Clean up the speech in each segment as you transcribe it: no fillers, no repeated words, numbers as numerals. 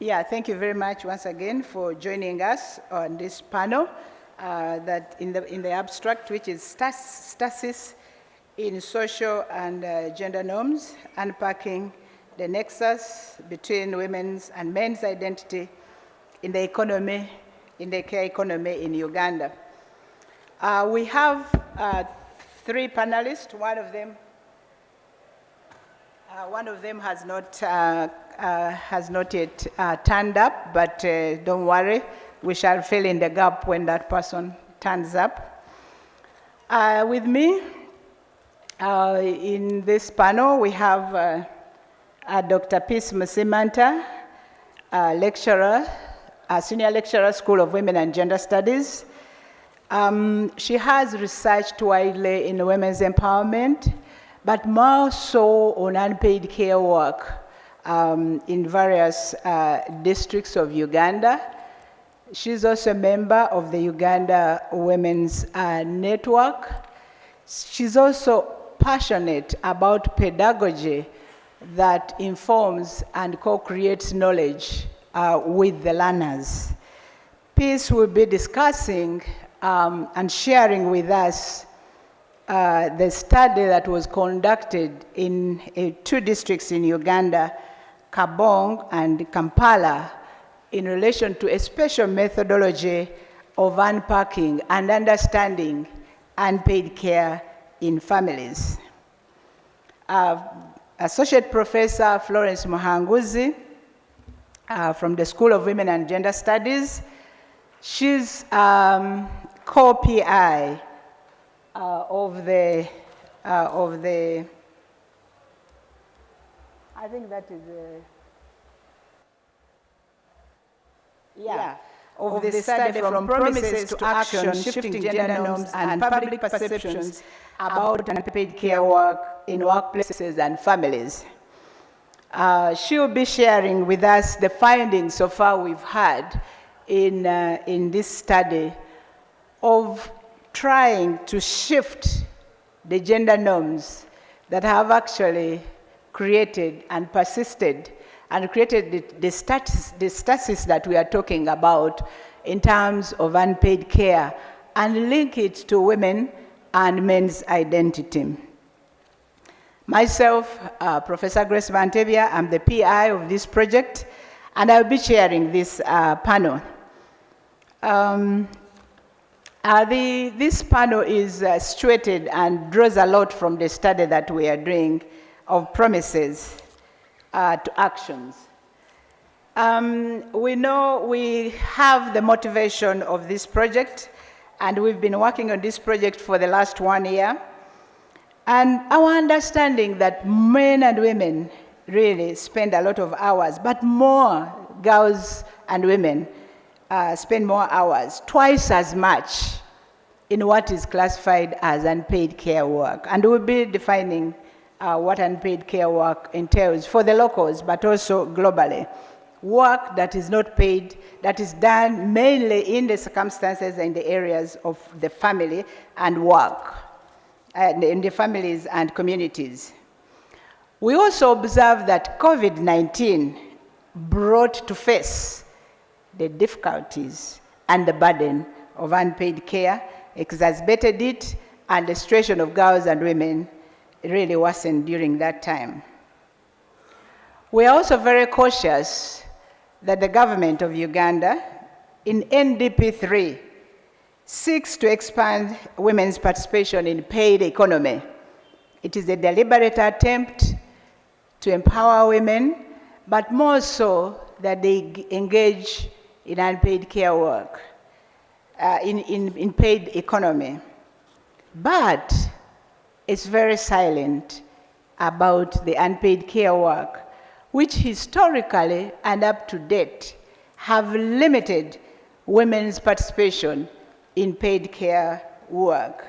Yeah, thank you very much once again for joining us on this panel that in the abstract, which is Stasis in social and gender norms, unpacking the nexus between women's and men's identity in the economy, in the care economy in Uganda. We have 3 panelists. One of them has not yet turned up, but don't worry, we shall fill in the gap when that person turns up. With me in this panel, we have Dr. Peace Musimanta, senior lecturer, School of Women and Gender Studies. She has researched widely in women's empowerment, but more so on unpaid care work in various districts of Uganda. She's also a member of the Uganda Women's Network. She's also passionate about pedagogy that informs and co-creates knowledge with the learners. Peace will be discussing and sharing with us the study that was conducted in 2 districts in Uganda, Kabong and Kampala, in relation to a special methodology of unpacking and understanding unpaid care in families. Associate Professor Florence Muhanguzi from the School of Women and Gender Studies. She's co-PI of the, I think that is of the study from promises to action, shifting gender norms and public perceptions about unpaid care work in workplaces and families. She will be sharing with us the findings so far we've had in this study of trying to shift the gender norms that have actually created and persisted and created the status that we are talking about in terms of unpaid care, and link it to women and men's identity. Myself, Professor Grace Bantebia, I'm the PI of this project, and I'll be chairing this panel. This panel is situated and draws a lot from the study that we are doing of promises to actions. We know we have the motivation of this project, and we've been working on this project for the last 1 year. And our understanding that men and women really spend a lot of hours, but more girls and women spend more hours, twice as much in what is classified as unpaid care work. And we'll be defining what unpaid care work entails for the locals, but also globally. Work that is not paid, that is done mainly in the circumstances and the areas of the family and work, and in the families and communities. We also observe that COVID-19 brought to face the difficulties and the burden of unpaid care, exacerbated it, and the situation of girls and women really worsened during that time. We are also very cautious that the government of Uganda, in NDP 3, seeks to expand women's participation in paid economy. It is a deliberate attempt to empower women, but more so that they engage in unpaid care work, in paid economy. But it's very silent about the unpaid care work, which historically and up to date have limited women's participation in paid care work.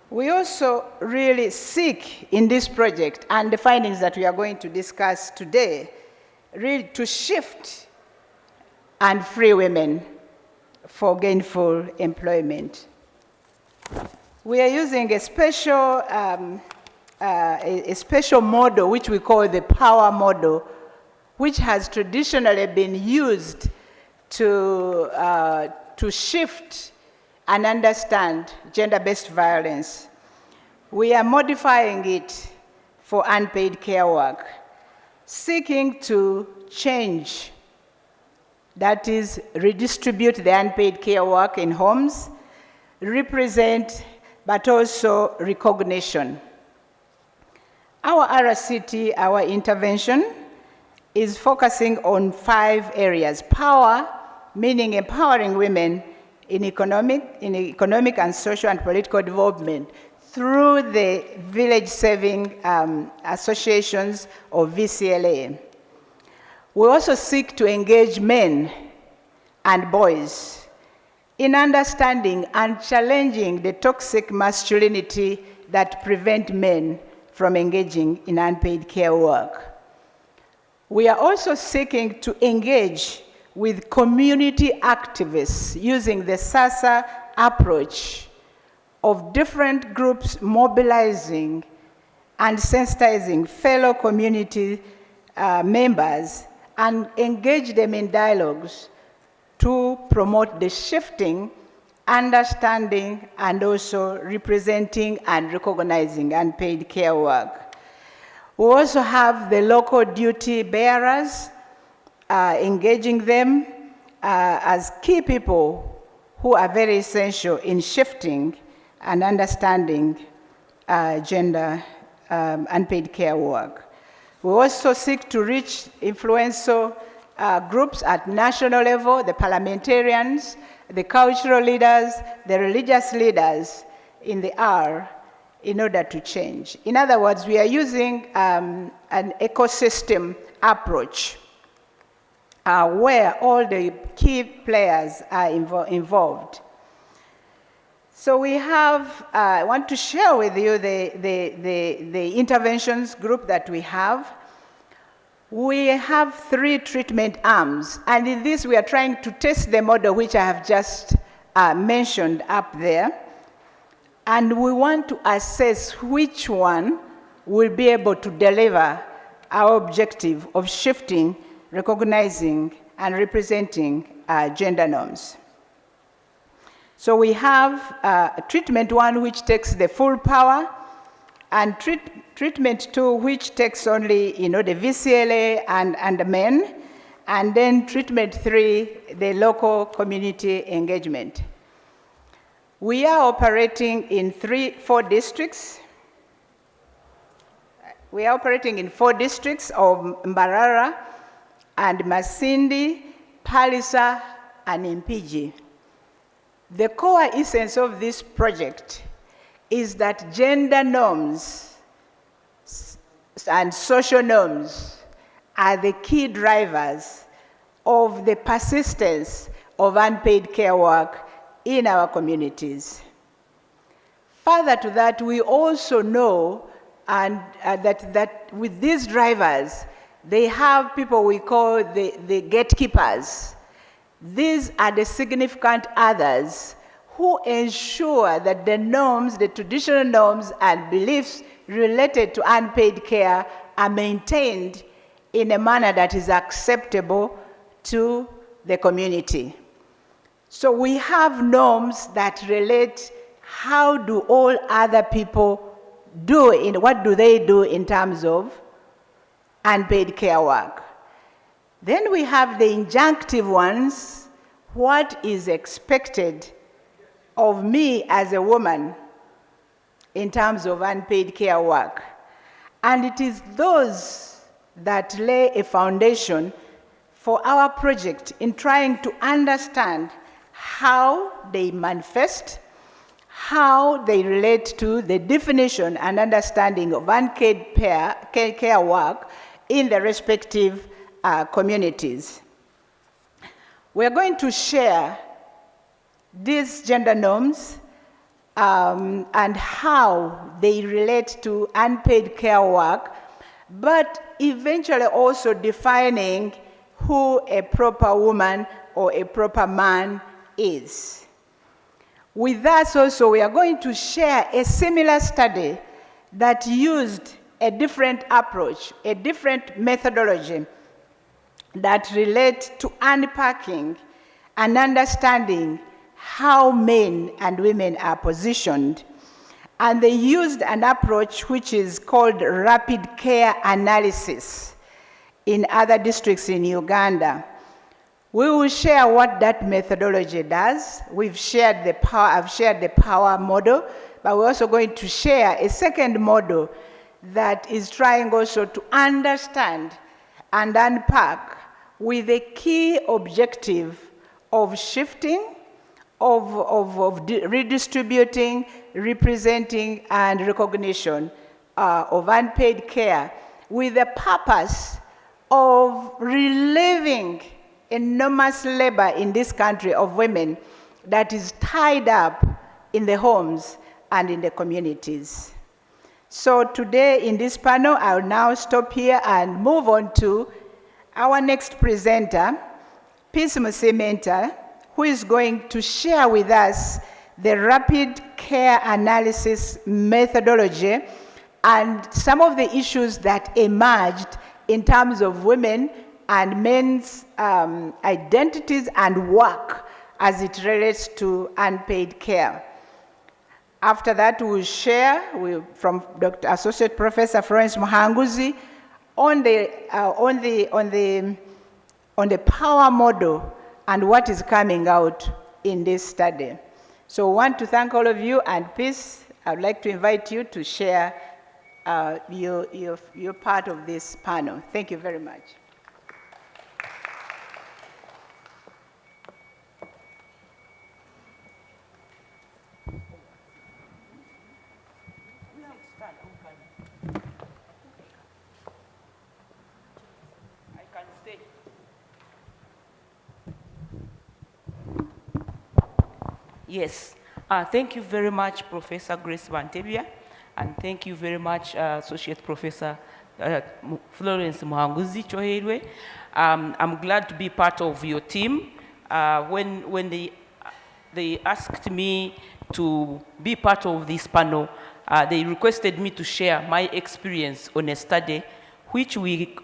We also really seek in this project, and the findings that we are going to discuss today, really to shift and free women for gainful employment. We are using a special model, which we call the power model, which has traditionally been used to shift and understand gender-based violence. We are modifying it for unpaid care work, seeking to change, that is, redistribute the unpaid care work in homes, represent, but also recognition. Our RCT, our intervention, is focusing on 5 areas. Power, meaning empowering women in economic and social and political development through the village saving associations or VCLA. We also seek to engage men and boys in understanding and challenging the toxic masculinity that prevent men from engaging in unpaid care work. We are also seeking to engage with community activists using the SASA approach of different groups mobilizing and sensitizing fellow community members and engage them in dialogues to promote the shifting, understanding, and also representing and recognizing unpaid care work. We also have the local duty bearers, engaging them as key people who are very essential in shifting and understanding gender unpaid care work. We also seek to reach influential groups at national level, the parliamentarians, the cultural leaders, the religious leaders in the R, in order to change. In other words, we are using an ecosystem approach where all the key players are involved. So we have, I want to share with you the interventions group that we have. We have 3 treatment arms, and in this we are trying to test the model which I have just mentioned up there. And we want to assess which one will be able to deliver our objective of shifting, recognizing, and representing gender norms. So we have treatment 1, which takes the full power, and treatment 2, which takes only the VCLA and the men, and then treatment 3, the local community engagement. We are operating in 4 districts. We are operating in 4 districts of Mbarara and Masindi, Palisa, and Impigi. The core essence of this project is that gender norms and social norms are the key drivers of the persistence of unpaid care work in our communities. Further to that, we also know that with these drivers, they have people we call the gatekeepers. These are the significant others who ensure that the norms, the traditional norms and beliefs related to unpaid care are maintained in a manner that is acceptable to the community. So we have norms that relate how do all other people do, what do they do in terms of unpaid care work. Then we have the injunctive ones, what is expected of me as a woman in terms of unpaid care work. And it is those that lay a foundation for our project in trying to understand how they manifest, how they relate to the definition and understanding of unpaid care work in the respective communities. We're going to share these gender norms and how they relate to unpaid care work, but eventually also defining who a proper woman or a proper man is. With us also, we are going to share a similar study that used a different approach, a different methodology that relate to unpacking and understanding how men and women are positioned. And they used an approach which is called rapid care analysis in other districts in Uganda. We will share what that methodology does. I've shared the power model, but we're also going to share a second model that is trying also to understand and unpack with a key objective of shifting, of redistributing, representing, and recognition of unpaid care with the purpose of relieving enormous labor in this country of women that is tied up in the homes and in the communities. So today in this panel, I'll now stop here and move on to our next presenter, Peace Musimenta, who is going to share with us the rapid care analysis methodology and some of the issues that emerged in terms of women and men's identities and work as it relates to unpaid care. After that, we'll share from Dr. Associate Professor Florence Muhanguzi on the power model and what is coming out in this study. So I want to thank all of you, and Peace, I would like to invite you to share your part of this panel. Thank you very much. Yes, thank you very much, Professor Grace Bantebia, and thank you very much, Associate Professor Florence Muhanguzi Choherwe. I'm glad to be part of your team. When they asked me to be part of this panel, they requested me to share my experience on a study, which we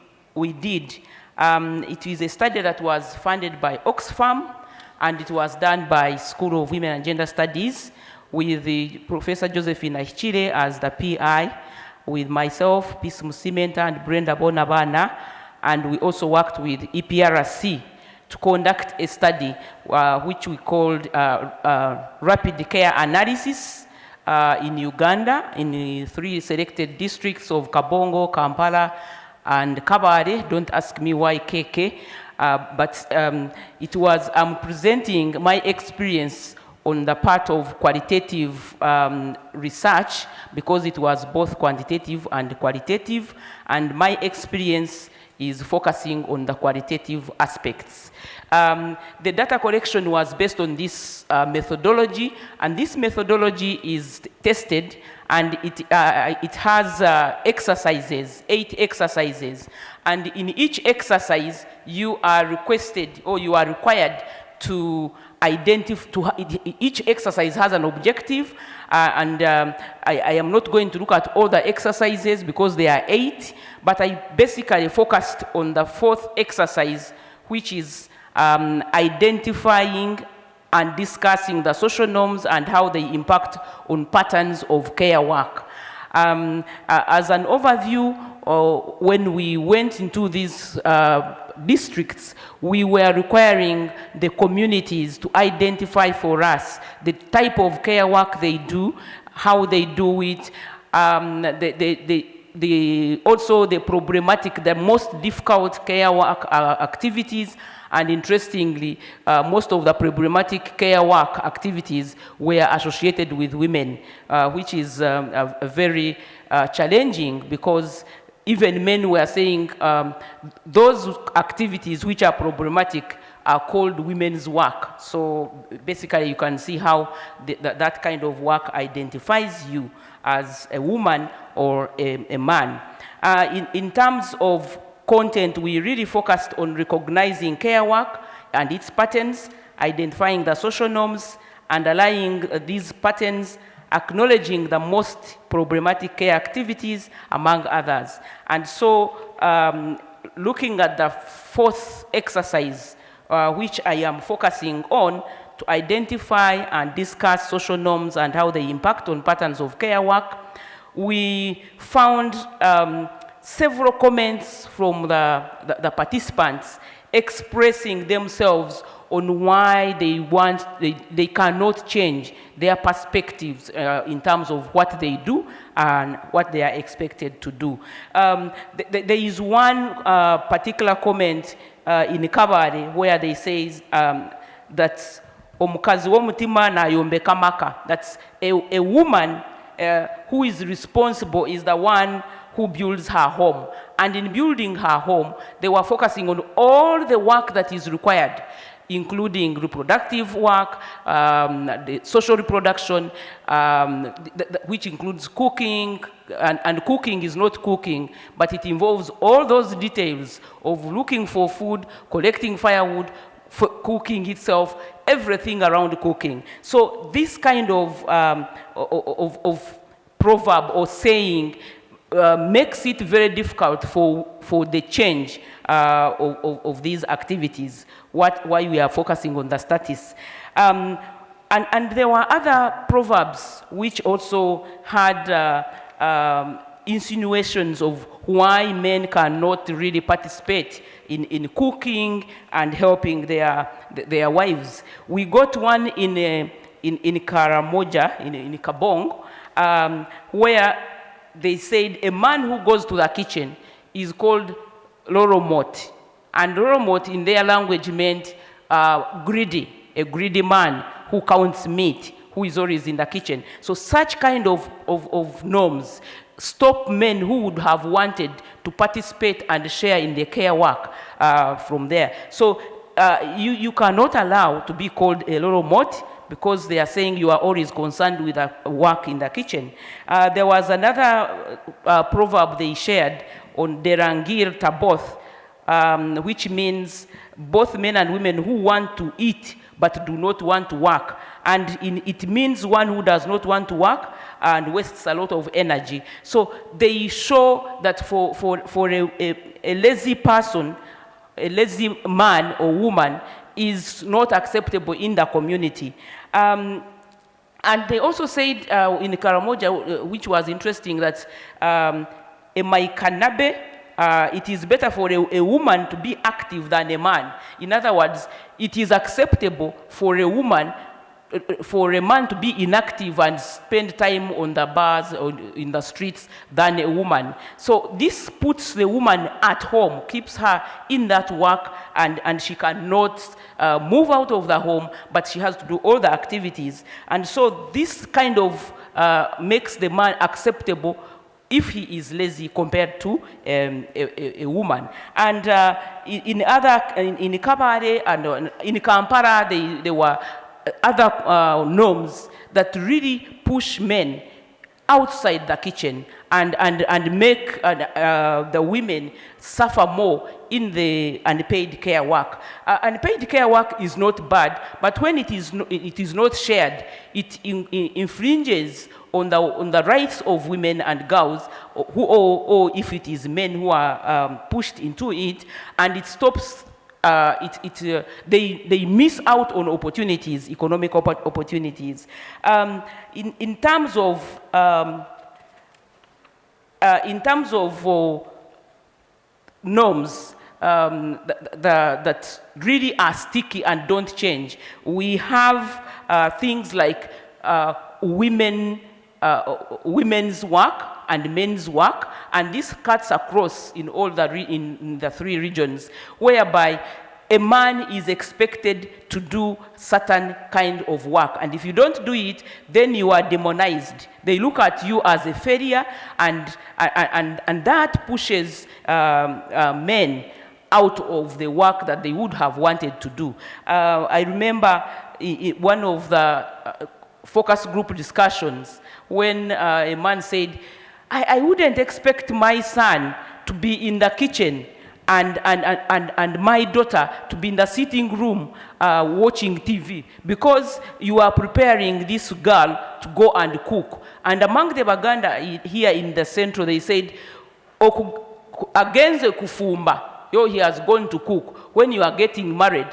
did. It is a study that was funded by Oxfam, and it was done by School of Women and Gender Studies with the Professor Josephine Aichile as the PI, with myself, Peace Musimenta, and Brenda Bonabana, and we also worked with EPRC to conduct a study which we called rapid care analysis in Uganda, in the 3 selected districts of Kabongo, Kampala, and Kabare. Don't ask me why KK. But it was, I'm presenting my experience on the part of qualitative research, because it was both quantitative and qualitative, and my experience is focusing on the qualitative aspects. The data collection was based on this methodology, and this methodology is tested, and it has exercises, 8 exercises. And in each exercise, you are requested, or you are required to identify, each exercise has an objective, and I am not going to look at all the exercises because there are 8, but I basically focused on the 4th exercise, which is identifying and discussing the social norms and how they impact on patterns of care work. As an overview, when we went into these districts, we were requiring the communities to identify for us the type of care work they do, how they do it, also the problematic, the most difficult care work activities. And interestingly, most of the problematic care work activities were associated with women, which is very challenging, because even men were saying those activities which are problematic are called women's work. So basically you can see how that kind of work identifies you as a woman or a man. In terms of content, we really focused on recognizing care work and its patterns, identifying the social norms, underlying these patterns, acknowledging the most problematic care activities, among others. And so looking at the fourth exercise, which I am focusing on, to identify and discuss social norms and how they impact on patterns of care work, we found several comments from the participants expressing themselves on why they cannot change their perspectives in terms of what they do and what they are expected to do. There is one particular comment in Kabare where they say that omukazi w'omutima nayombeka maka. That's a woman who is responsible is the one who builds her home. And in building her home, they were focusing on all the work that is required, including reproductive work, the social reproduction, which includes cooking, and cooking is not cooking, but it involves all those details of looking for food, collecting firewood, for cooking itself, everything around cooking. So this kind of proverb or saying makes it very difficult for the change of these activities, why we are focusing on the status. And there were other proverbs which also had insinuations of why men cannot really participate in cooking and helping their wives. We got one in Karamoja, in Kabong, where they said a man who goes to the kitchen is called Loromot. And Loromot in their language meant greedy, a greedy man who counts meat, who is always in the kitchen. So such kind of norms stop men who would have wanted to participate and share in the care work from there. So you cannot allow to be called a Loromot, because they are saying you are always concerned with the work in the kitchen. There was another proverb they shared on Derangir Taboth, which means both men and women who want to eat but do not want to work. And it means one who does not want to work and wastes a lot of energy. So they show that for a lazy person, a lazy man or woman, is not acceptable in the community. And they also said in Karamoja, which was interesting, that a Maikanabe, it is better for a woman to be active than a man. In other words, it is acceptable for a woman, for a man to be inactive and spend time on the bars or in the streets than a woman. So this puts the woman at home, keeps her in that work, and she cannot move out of the home, but she has to do all the activities. And so this kind of makes the man acceptable if he is lazy compared to a woman. And in Kabare and in Kampala, there were other norms that really push men outside the kitchen and make the women suffer more in the unpaid care work. Unpaid care work is not bad, but when it is not shared, it infringes on the rights of women and girls, or if it is men who are pushed into it, and it stops. They miss out on opportunities, economic opportunities. In terms of norms that really are sticky and don't change, we have things like women's work and men's work, and this cuts across in all in the three regions, whereby a man is expected to do certain kind of work, and if you don't do it, then you are demonized. They look at you as a failure, and that pushes men out of the work that they would have wanted to do. I remember one of the focus group discussions when a man said, I wouldn't expect my son to be in the kitchen and my daughter to be in the sitting room watching TV, because you are preparing this girl to go and cook. And among the Baganda here in the central, they said, agenze kufumba, yo, he has gone to cook. When you are getting married,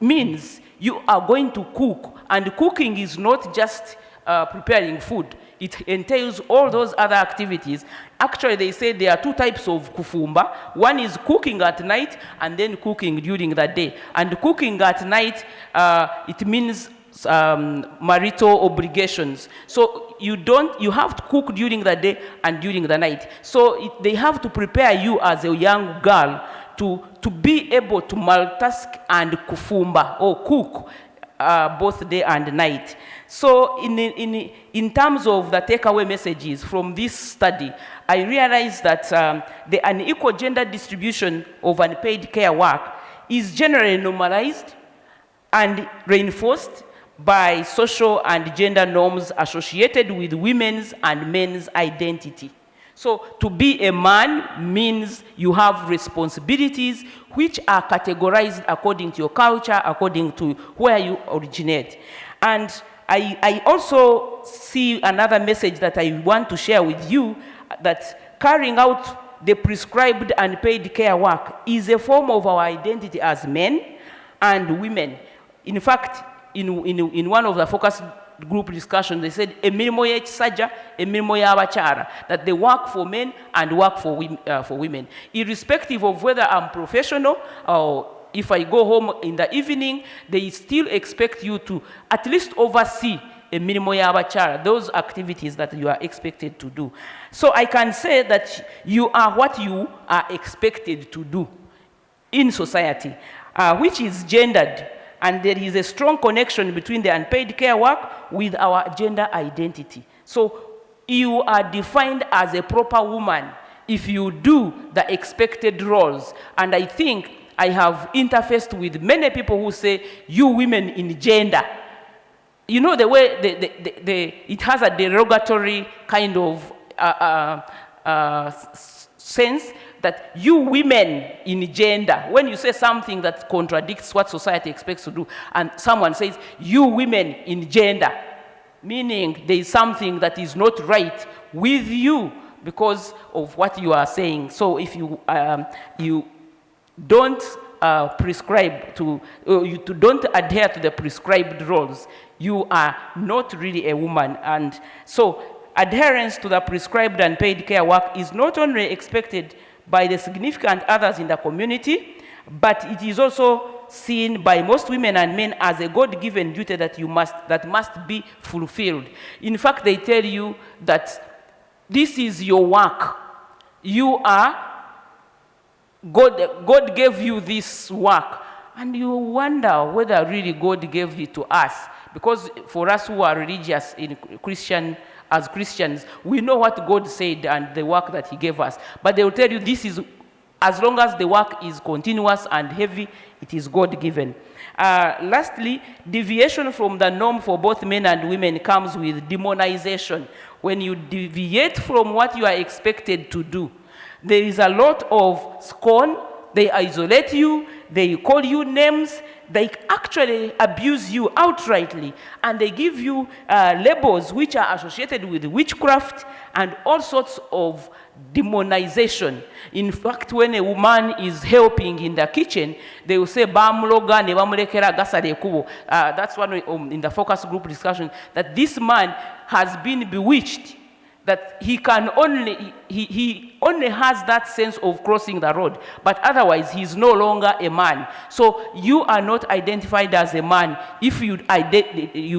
means you are going to cook. And cooking is not just preparing food. It entails all those other activities. Actually, they say there are two types of kufumba. One is cooking at night and then cooking during the day. And cooking at night, it means marital obligations. So you have to cook during the day and during the night. So they have to prepare you as a young girl to be able to multitask and kufumba or cook both day and night. So in terms of the takeaway messages from this study, I realized that the unequal gender distribution of unpaid care work is generally normalized and reinforced by social and gender norms associated with women's and men's identity. So to be a man means you have responsibilities which are categorized according to your culture, according to where you originate. And I also see another message that I want to share with you, that carrying out the prescribed unpaid care work is a form of our identity as men and women. In fact, in one of the focus group discussions, they said, emirimo y'ekisajja, emirimo y'abakyala, that they work for men and work for women. Irrespective of whether I'm professional or if I go home in the evening, they still expect you to at least oversee emirimo y'abakyala, those activities that you are expected to do. So I can say that you are what you are expected to do in society, which is gendered. And there is a strong connection between the unpaid care work with our gender identity. So you are defined as a proper woman if you do the expected roles. And I think I have interfaced with many people who say, you women in gender. You know, the way it has a derogatory kind of sense, that you women in gender, when you say something that contradicts what society expects to do, and someone says, you women in gender, meaning there is something that is not right with you because of what you are saying. So if you don't prescribe to, you don't adhere to the prescribed roles, you are not really a woman. And so adherence to the prescribed and paid care work is not only expected by the significant others in the community, but it is also seen by most women and men as a God-given duty that must be fulfilled. In fact, they tell you that this is your work. You are, God gave you this work. And you wonder whether really God gave it to us. Because for us who are religious as Christians, we know what God said and the work that he gave us. But they will tell you this is, as long as the work is continuous and heavy, it is God-given. Lastly, deviation from the norm for both men and women comes with demonization. When you deviate from what you are expected to do, there is a lot of scorn. They isolate you, they call you names, they actually abuse you outrightly, and they give you labels which are associated with witchcraft and all sorts of demonization. In fact, when a woman is helping in the kitchen, they will say, "Bamuloga ne bamulekera gasale kubo." That's one in the focus group discussion, that this man has been bewitched, that he only has that sense of crossing the road, but otherwise he's no longer a man. So you are not identified as a man if you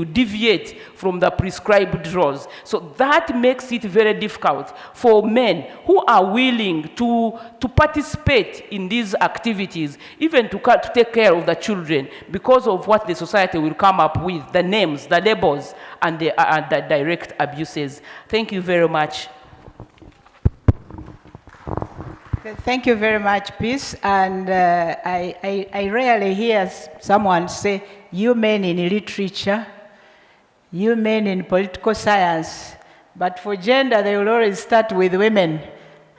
deviate from the prescribed roles. So that makes it very difficult for men who are willing to participate in these activities, even to take care of the children, because of what the society will come up with, the names, the labels, and the direct abuses. Thank you very much. Thank you very much, Peace. And I rarely hear someone say, you men in literature, you men in political science, but for gender, they will always start with women.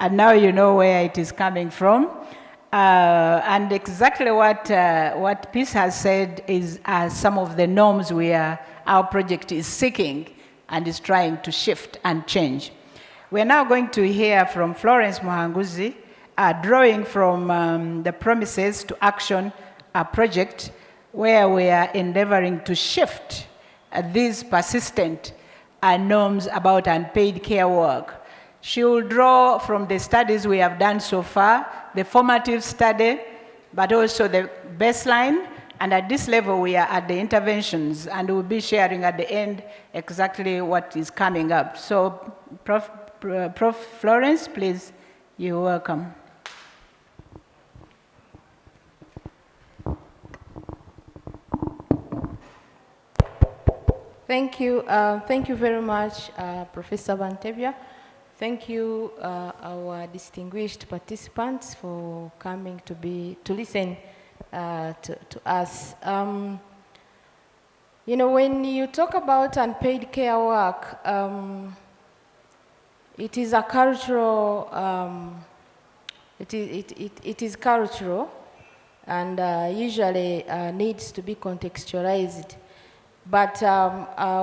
And now you know where it is coming from. And exactly what Peace has said is some of the norms our project is seeking and is trying to shift and change. We're now going to hear from Florence Muhanguzi, drawing from the promises to action project, where we are endeavoring to shift these persistent norms about unpaid care work. She will draw from the studies we have done so far, the formative study, but also the baseline, and at this level we are at the interventions, and we'll be sharing at the end exactly what is coming up. So Prof. Florence, please, you're welcome. Thank you. Thank you very much, Professor Bantebia. Thank you, our distinguished participants, for coming to listen to us. You know, when you talk about unpaid care work, it is a cultural. It is cultural, and usually needs to be contextualized. But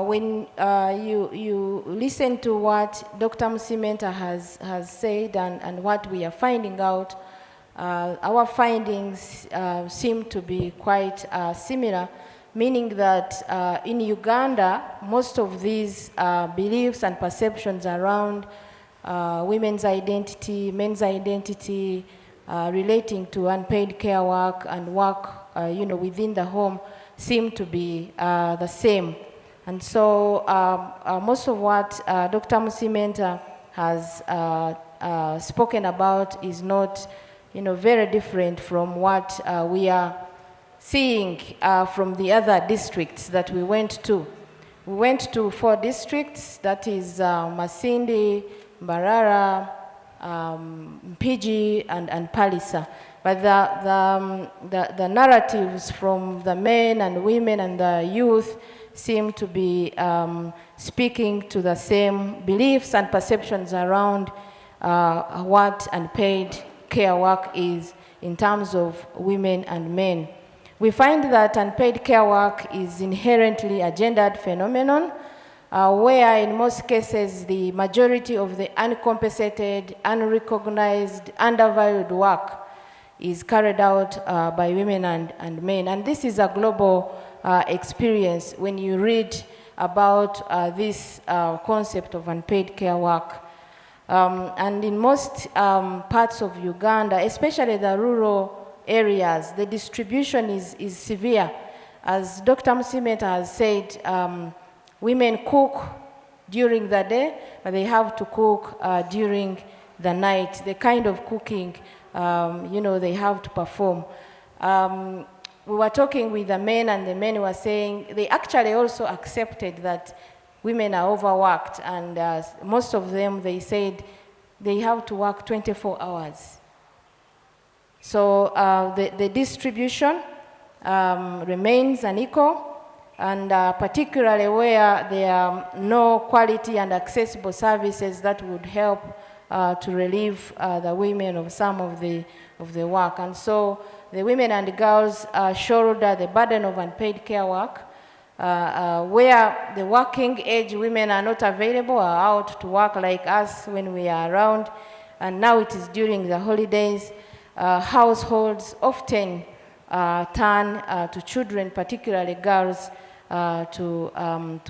when you listen to what Dr. Musimenta has said and what we are finding out, our findings seem to be quite similar, meaning that in Uganda, most of these beliefs and perceptions around women's identity, men's identity, relating to unpaid care work and work you know, within the home, seem to be the same. And so most of what Dr. Musimenta has spoken about is not, you know, very different from what we are seeing from the other districts that we went to. We went to 4 districts, that is Masindi, Mbarara, Mpigi, and Palisa. But the narratives from the men and women and the youth seem to be speaking to the same beliefs and perceptions around what unpaid care work is in terms of women and men. We find that unpaid care work is inherently a gendered phenomenon, where in most cases the majority of the uncompensated, unrecognized, undervalued work is carried out by women and men. And this is a global experience when you read about this concept of unpaid care work. And in most parts of Uganda, especially the rural areas, the distribution is severe. As Dr. Musimenta has said, women cook during the day, but they have to cook during the night, the kind of cooking you know, they have to perform. We were talking with the men, and the men were saying they actually also accepted that women are overworked, and most of them, they said they have to work 24 hours. So the distribution remains unequal, and particularly where there are no quality and accessible services that would help to relieve the women of some of the work. And so the women and girls shoulder the burden of unpaid care work, where the working age women are not available, are out to work like us when we are around, and now it is during the holidays. Households often turn to children, particularly girls, to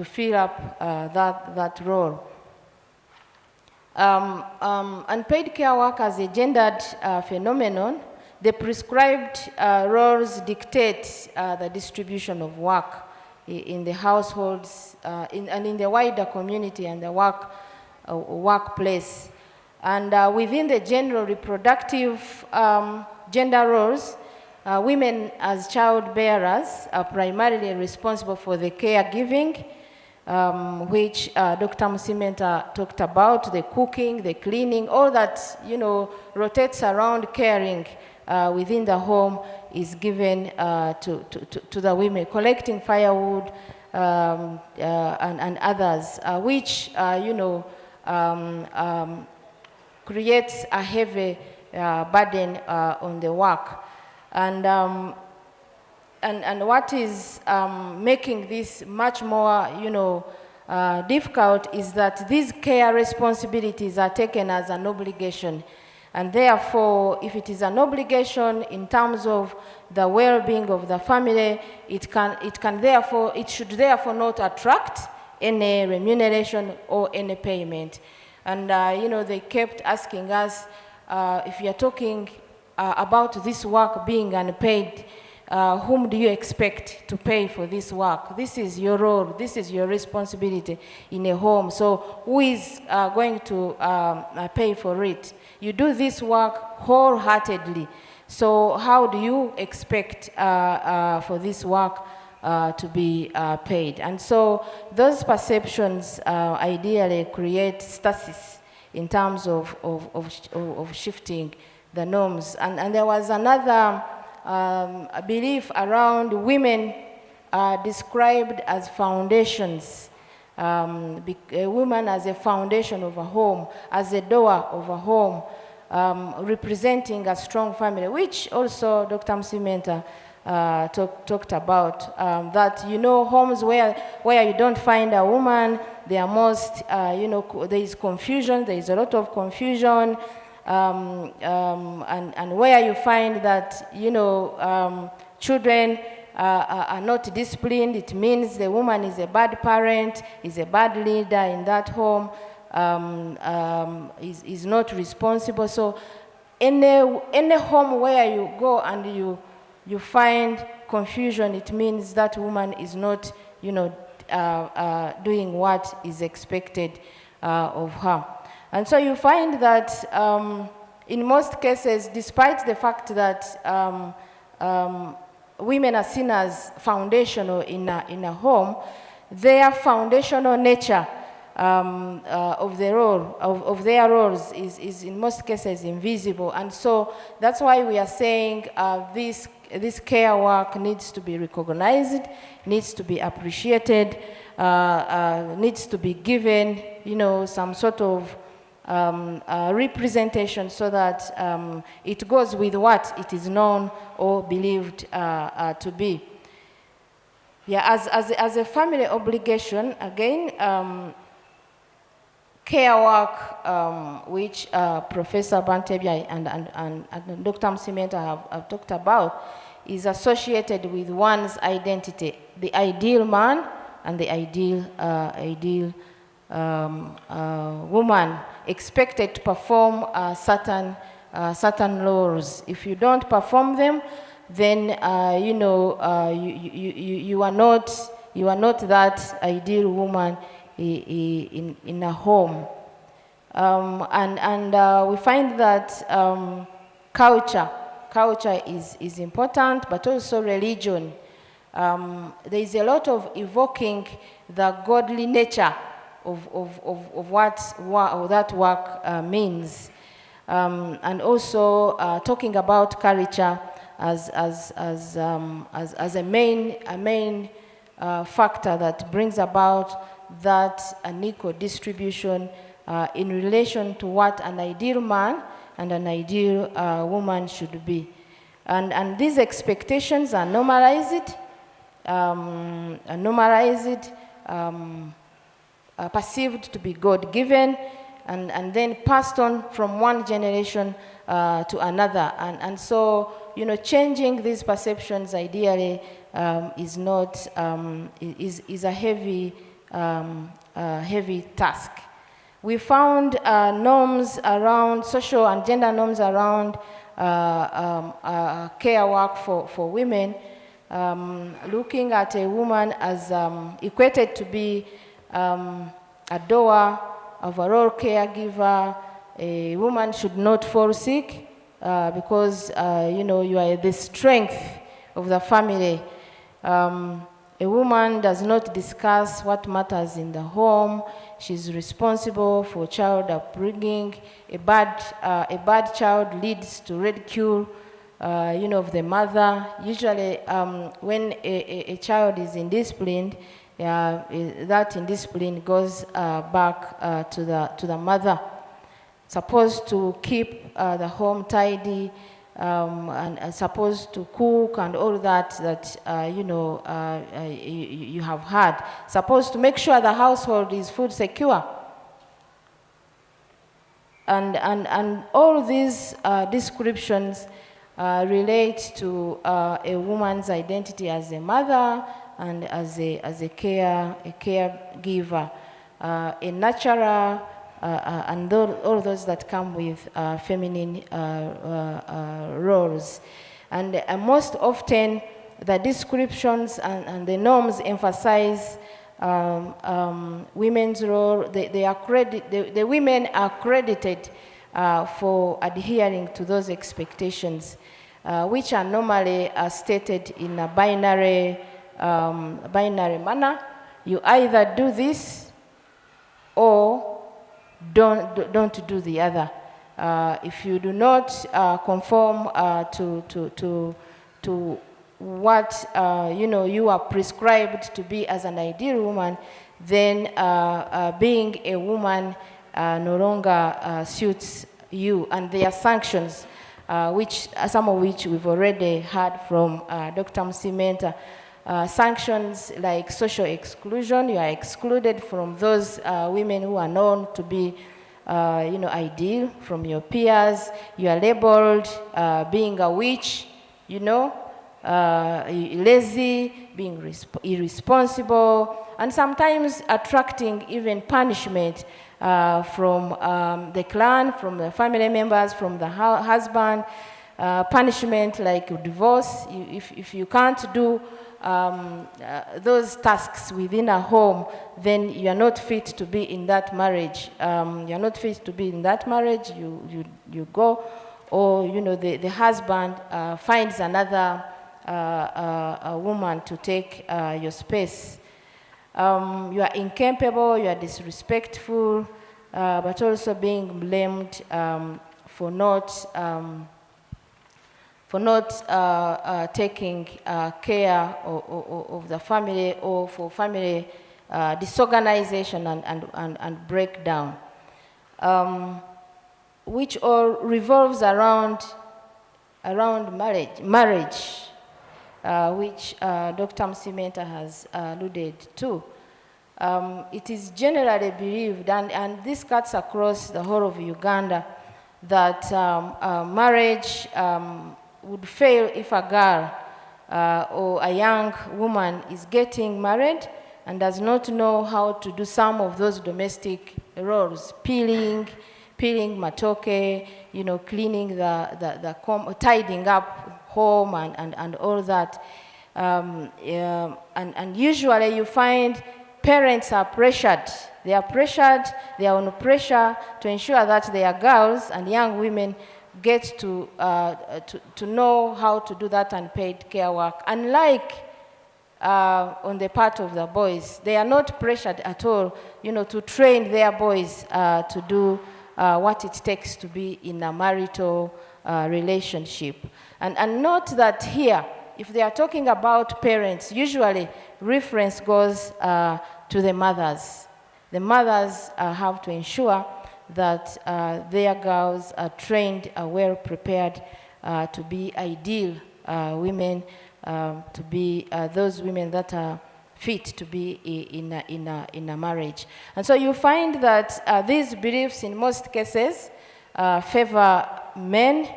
fill up that role. Unpaid care work as a gendered phenomenon, the prescribed roles dictate the distribution of work in the households and in the wider community and the workplace. And within the general reproductive gender roles, women as child bearers are primarily responsible for the caregiving, which Dr. Musimenta talked about, the cooking, the cleaning, all that, you know, rotates around caring within the home is given to the women, collecting firewood and others, which, you know, creates a heavy burden on the work. And what is making this much more, you know, difficult is that these care responsibilities are taken as an obligation. And therefore, if it is an obligation in terms of the well-being of the family, it should therefore not attract any remuneration or any payment. And you know, they kept asking us, if you're talking about this work being unpaid, whom do you expect to pay for this work? This is your role, this is your responsibility in a home. So who is going to pay for it? You do this work wholeheartedly. So how do you expect for this work to be paid? And so those perceptions ideally create stasis in terms of shifting the norms. And there was another a belief around women described as foundations. A woman as a foundation of a home, as a door of a home, representing a strong family, which also Dr. Msimenta talked about, that, you know, homes where you don't find a woman, they are most, you know, there is confusion, there is a lot of confusion, and where you find that, you know, children are not disciplined, it means the woman is a bad parent, is a bad leader in that home, is not responsible. So any home where you go and you find confusion, it means that woman is not, you know, doing what is expected of her. And so you find that in most cases, despite the fact that women are seen as foundational in a home, their foundational nature of their roles is in most cases invisible. And so that's why we are saying this care work needs to be recognized, needs to be appreciated, needs to be given, you know, some sort of representation so that it goes with what it is known or believed to be. Yeah, as a family obligation, again, care work, which Professor Bantebia and Dr. Msimenta have talked about, is associated with one's identity, the ideal man and the ideal woman, expected to perform certain roles. If you don't perform them, then you know, you are not that ideal woman in a home. And we find that culture is important, but also religion. There is a lot of evoking the godly nature of what that work means, and also talking about culture as a main factor that brings about that unequal distribution in relation to what an ideal man and an ideal woman should be. And these expectations are normalized, perceived to be God-given, and then passed on from one generation to another. And so, you know, changing these perceptions ideally is not is a heavy task. We found norms around social and gender norms around care work for women, looking at a woman as equated to be a doer, overall caregiver. A woman should not fall sick because you know, you are the strength of the family. A woman does not discuss what matters in the home. She's responsible for child upbringing. A bad child leads to ridicule, you know, of the mother. Usually, when a child is indisciplined, that indiscipline goes back to the mother. Supposed to keep the home tidy, and supposed to cook and all that you know, you have had. Supposed to make sure the household is food secure. And all these descriptions relate to a woman's identity as a mother and as a caregiver, a nurturer, and all those that come with feminine roles. And most often, the descriptions and the norms emphasize women's role. The women are credited for adhering to those expectations, which are normally stated in a binary manner. You either do this or don't do the other. If you do not conform to what you are prescribed to be as an ideal woman, then being a woman no longer suits you. And there are sanctions, some of which we've already heard from Dr. Msimenta. Sanctions like social exclusion. You are excluded from those women who are known to be ideal from your peers. You are labeled being a witch, lazy, being irresponsible, and sometimes attracting even punishment from the clan, from the family members, from the husband. Punishment like divorce. If you can't do those tasks within a home, then you are not fit to be in that marriage. You are not fit to be in that marriage. You go, or the husband finds another a woman to take your space. You are incapable. You are disrespectful, but also being blamed for not taking care of the family, or for family disorganization and breakdown, which all revolves around marriage, which Dr. Msimenta has alluded to. It is generally believed, and this cuts across the whole of Uganda, that marriage would fail if a girl or a young woman is getting married and does not know how to do some of those domestic roles: peeling matoke, cleaning tidying up home and all that. And usually you find parents are pressured. They are on pressure to ensure that their girls and young women get to know how to do that unpaid care work. Unlike on the part of the boys, they are not pressured at all, to train their boys to do what it takes to be in a marital relationship. And note that here, if they are talking about parents, usually reference goes to the mothers. The mothers have to ensure that their girls are trained, are well prepared to be ideal women, to be those women that are fit to be in a marriage. And so you find that these beliefs in most cases favor men,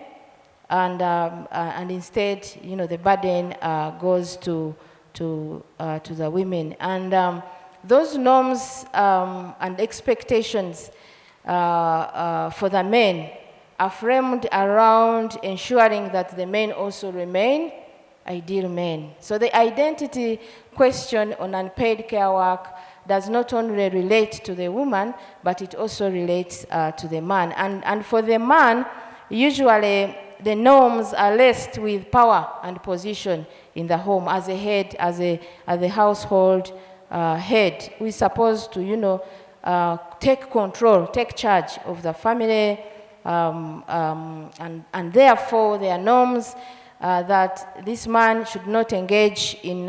and instead, the burden goes to the women. And those norms and expectations for the men are framed around ensuring that the men also remain ideal men. So the identity question on unpaid care work does not only relate to the woman, but it also relates to the man. And for the man, usually the norms are laced with power and position in the home as a head, as a household head, who is supposed to, take control, take charge of the family, and therefore there are norms that this man should not engage in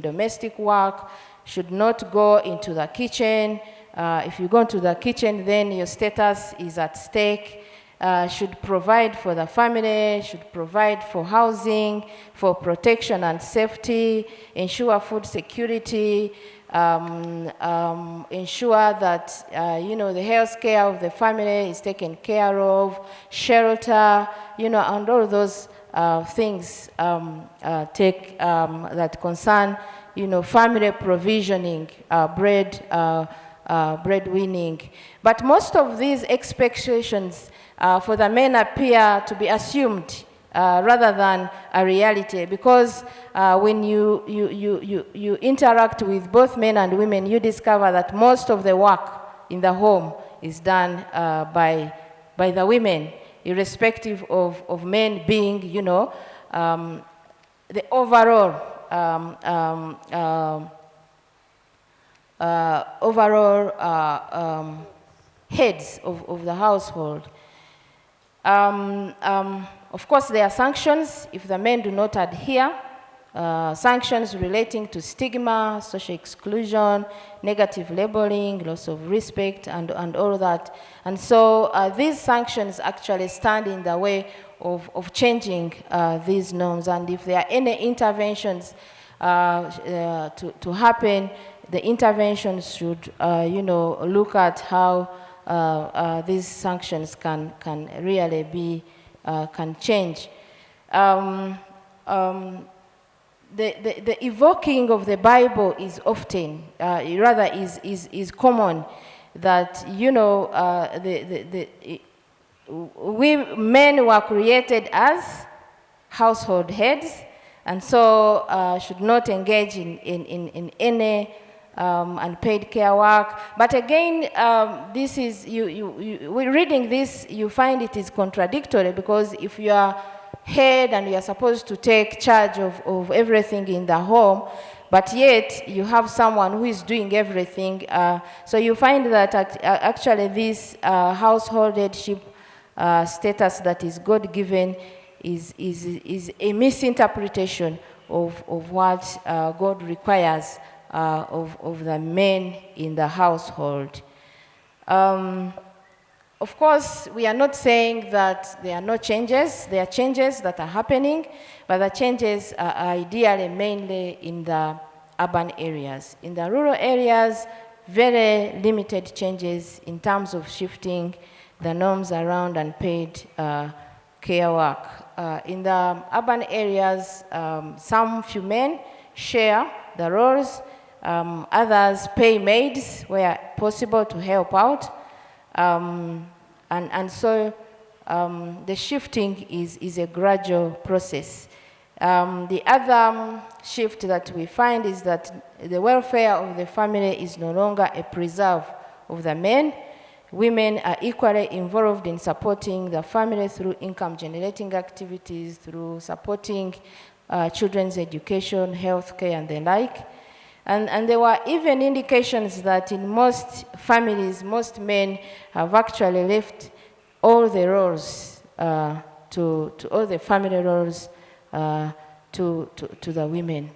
domestic work, should not go into the kitchen. If you go into the kitchen, then your status is at stake. should provide for the family, should provide for housing, for protection and safety, ensure food security, ensure that the health care of the family is taken care of, shelter, and all those things that concern family provisioning, breadwinning. But most of these expectations for the men appear to be assumed rather than a reality, because when you interact with both men and women, you discover that most of the work in the home is done by the women, irrespective of men being, the overall heads of the household. Of course, there are sanctions if the men do not adhere, sanctions relating to stigma, social exclusion, negative labeling, loss of respect, and all that. And so these sanctions actually stand in the way of changing these norms. And if there are any interventions to happen, the interventions should, look at how these sanctions can really be, can change. The evoking of the Bible is often, is common, that, we men were created as household heads, and so should not engage in any unpaid care work. But again, this is, reading this, you find it is contradictory, because if you are head and you are supposed to take charge of everything in the home, but yet you have someone who is doing everything, so you find that actually this household headship status that is God-given is a misinterpretation of what God requires of the men in the household. Of course, we are not saying that there are no changes. There are changes that are happening, but the changes are ideally mainly in the urban areas. In the rural areas, very limited changes in terms of shifting the norms around unpaid care work. In the urban areas, some few men share the roles, others pay maids where possible to help out. And so the shifting is a gradual process. The other shift that we find is that the welfare of the family is no longer a preserve of the men. Women are equally involved in supporting the family through income-generating activities, through supporting children's education, health care, and the like. And there were even indications that in most families, most men have actually left all the roles, to all the family roles to the women.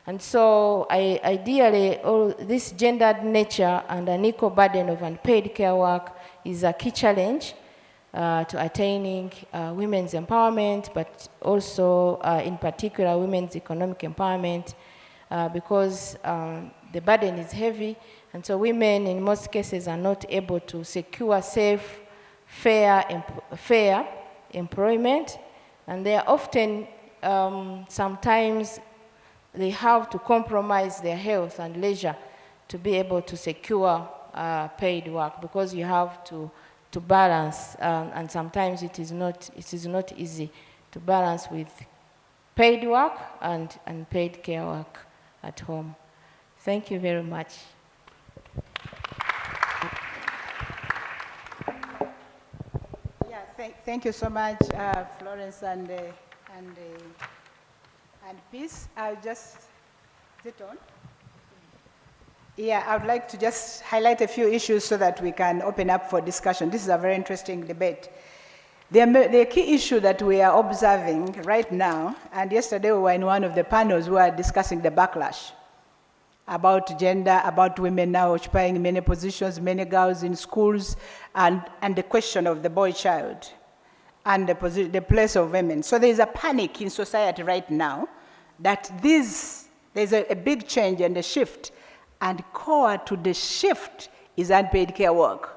And so ideally, this gendered nature and an equal burden of unpaid care work is a key challenge to attaining women's empowerment, but also in particular women's economic empowerment, because the burden is heavy, and so women in most cases are not able to secure safe, fair employment, and they are often, sometimes they have to compromise their health and leisure to be able to secure paid work, because you have to balance, and sometimes it is not easy to balance with paid work and unpaid care work at home. Thank you very much. Yeah, thank you so much, Florence and Peace. I'll just, is it on? Yeah, I would like to just highlight a few issues so that we can open up for discussion. This is a very interesting debate. The key issue that we are observing right now, and yesterday we were in one of the panels, we were discussing the backlash about gender, about women now occupying many positions, many girls in schools, and the question of the boy child. and the place of women. So there's a panic in society right now that there's a big change and a shift, and core to the shift is unpaid care work.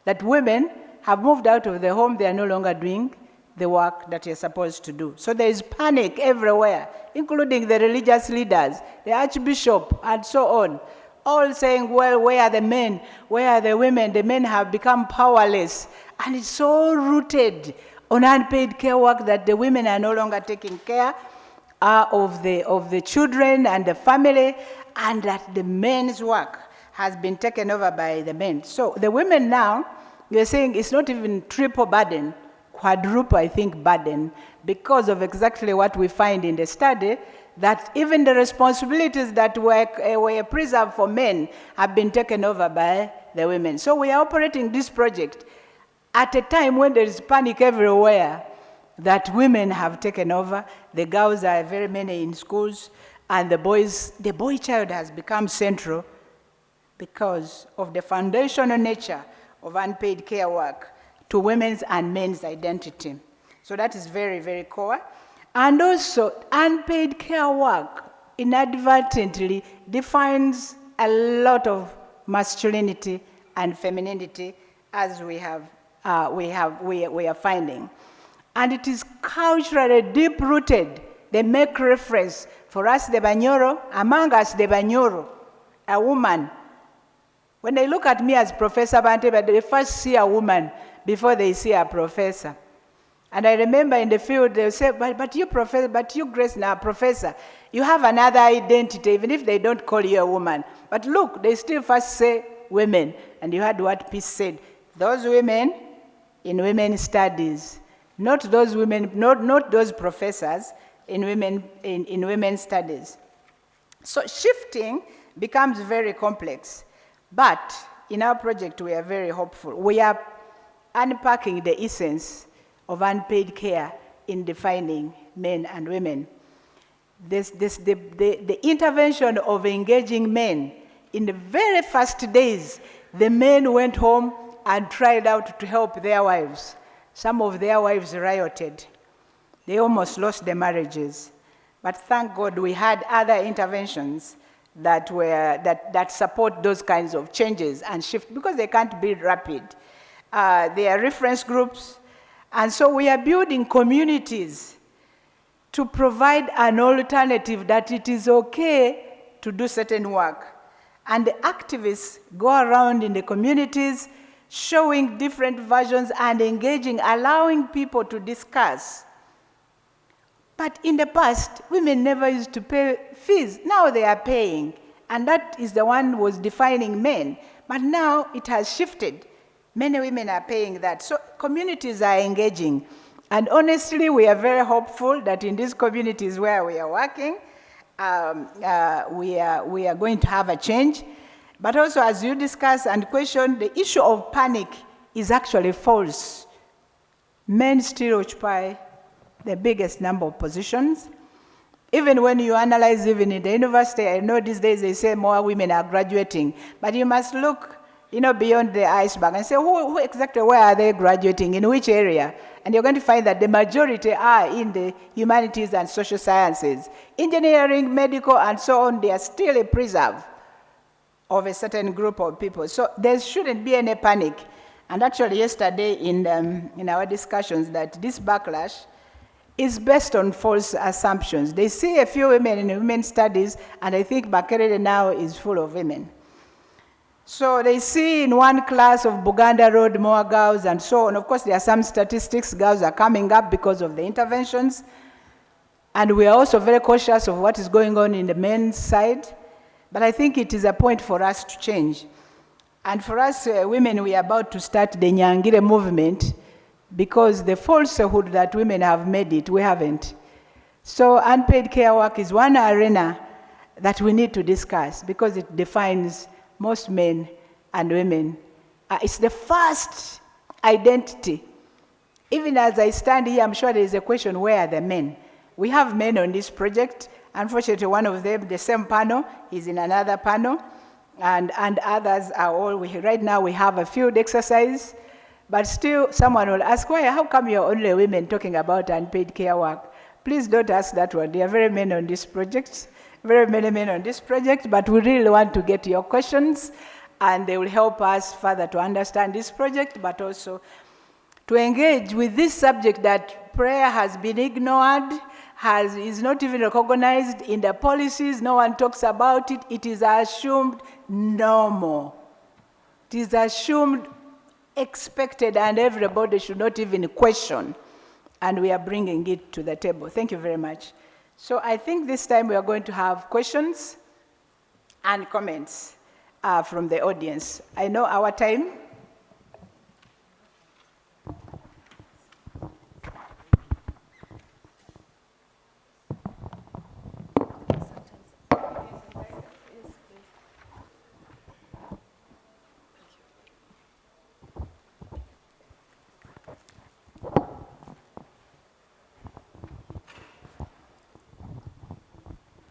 That women have moved out of the home, they are no longer doing the work that you're supposed to do. So there is panic everywhere, including the religious leaders, the archbishop, and so on, all saying, well, where are the men? Where are the women? The men have become powerless. And it's so rooted on unpaid care work that the women are no longer taking care of the children and the family, and that the men's work has been taken over by the men. So the women now, you're saying it's not even triple burden, quadruple, I think, burden, because of exactly what we find in the study, that even the responsibilities that were preserved for men have been taken over by the women. So we are operating this project at a time when there is panic everywhere, that women have taken over. The girls are very many in schools, and the boy child has become central because of the foundational nature of unpaid care work to women's and men's identity. So that is very, very core. And also, unpaid care work inadvertently defines a lot of masculinity and femininity, as we are finding. And it is culturally deep-rooted. They make reference, for us the Banyoro, among us the Banyoro, a woman. When they look at me as Professor Bantebe, they first see a woman before they see a professor. And I remember in the field, they say, but you professor, but you Grace now, professor, you have another identity, even if they don't call you a woman. But look, they still first say women. And you heard what Peace said. Those women in women's studies, not those women, not those professors in women's studies. So shifting becomes very complex. But in our project, we are very hopeful. We are unpacking the essence of unpaid care in defining men and women. The intervention of engaging men, in the very first days, the men went home and tried out to help their wives. Some of their wives rioted. They almost lost their marriages. But thank God we had other interventions that support those kinds of changes and shift, because they can't be rapid. They are reference groups. And so we are building communities to provide an alternative that it is okay to do certain work. And the activists go around in the communities showing different versions and engaging, allowing people to discuss. But in the past, women never used to pay fees. Now they are paying. And that is the one who was defining men. But now it has shifted. Many women are paying that. So communities are engaging. And honestly, we are very hopeful that in these communities where we are working, we are going to have a change. But also, as you discuss and question, the issue of panic is actually false. Men still occupy the biggest number of positions. Even when you analyze, even in the university, I know these days they say more women are graduating. But you must look beyond the iceberg and say, who exactly, where are they graduating, in which area? And you're going to find that the majority are in the humanities and social sciences. Engineering, medical, and so on, they are still a preserve of a certain group of people. So there shouldn't be any panic. And actually yesterday in our discussions, that this backlash is based on false assumptions. They see a few women in women's studies, and I think Makerere now is full of women. So they see in one class of Buganda Road more girls and so on. Of course, there are some statistics, girls are coming up because of the interventions. And we are also very cautious of what is going on in the men's side. But I think it is a point for us to change. And for us women, we are about to start the Nyangire movement, because the falsehood that women have made it, we haven't. So unpaid care work is one arena that we need to discuss, because it defines most men and women. It's the first identity. Even as I stand here, I'm sure there is a question, where are the men? We have men on this project. Unfortunately, one of them, the same panel, is in another panel, and others are all, right now we have a field exercise, But still, someone will ask, why, how come you're only women talking about unpaid care work? Please don't ask that one. There are very many on this project, very many men on this project, but we really want to get your questions, and they will help us further to understand this project, but also to engage with this subject that prayer has been ignored, is not even recognized in the policies, no one talks about it, it is assumed normal. It is assumed expected, and everybody should not even question, and we are bringing it to the table. Thank you very much. So I think this time we are going to have questions and comments from the audience. I know our time.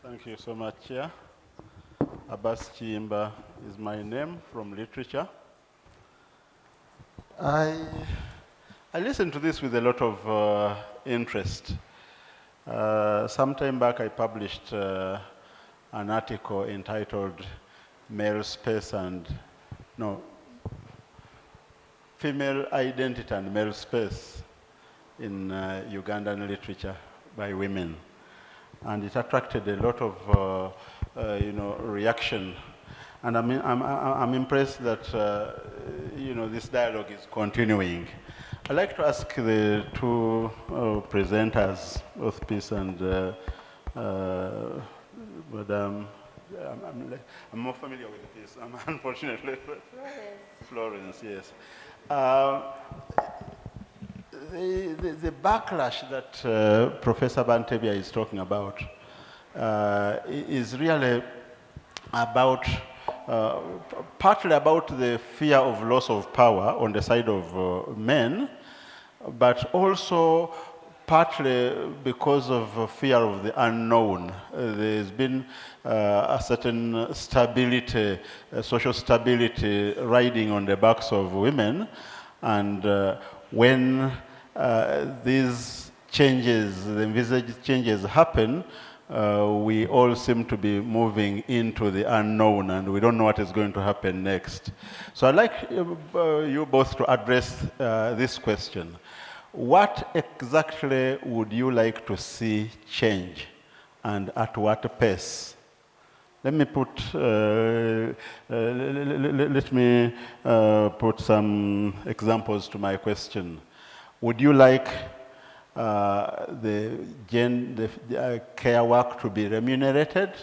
Thank you so much, Chair. Abbas Chimba is my name from literature. I listened to this with a lot of interest. Some time back I published an article entitled Female Identity and Male Space in Ugandan Literature by Women. And it attracted a lot of reaction, and I'm impressed that this dialogue is continuing. I'd like to ask the two presenters, both Peace and Madam. I'm more familiar with Peace, unfortunately. Florence, yes. The backlash that Professor Bantebia is talking about is really about, partly about the fear of loss of power on the side of men, but also partly because of fear of the unknown. There's been a certain stability, social stability riding on the backs of women, and when these changes, the envisaged changes happen, we all seem to be moving into the unknown, and we don't know what is going to happen next. So I'd like you both to address this question. What exactly would you like to see change, and at what pace? Let me put some examples to my question. Would you like the care work to be remunerated,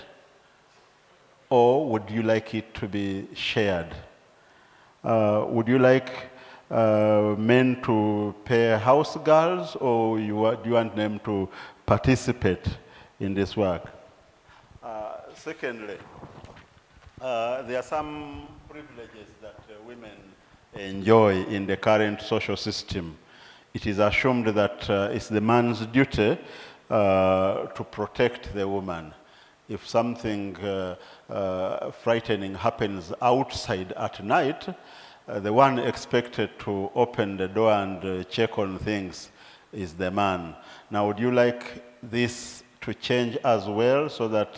or would you like it to be shared? Would you like men to pay house girls, or do you want them to participate in this work? Secondly, there are some privileges that women enjoy in the current social system. It is assumed that it's the man's duty to protect the woman. If something frightening happens outside at night, the one expected to open the door and check on things is the man. Now, would you like this to change as well, so that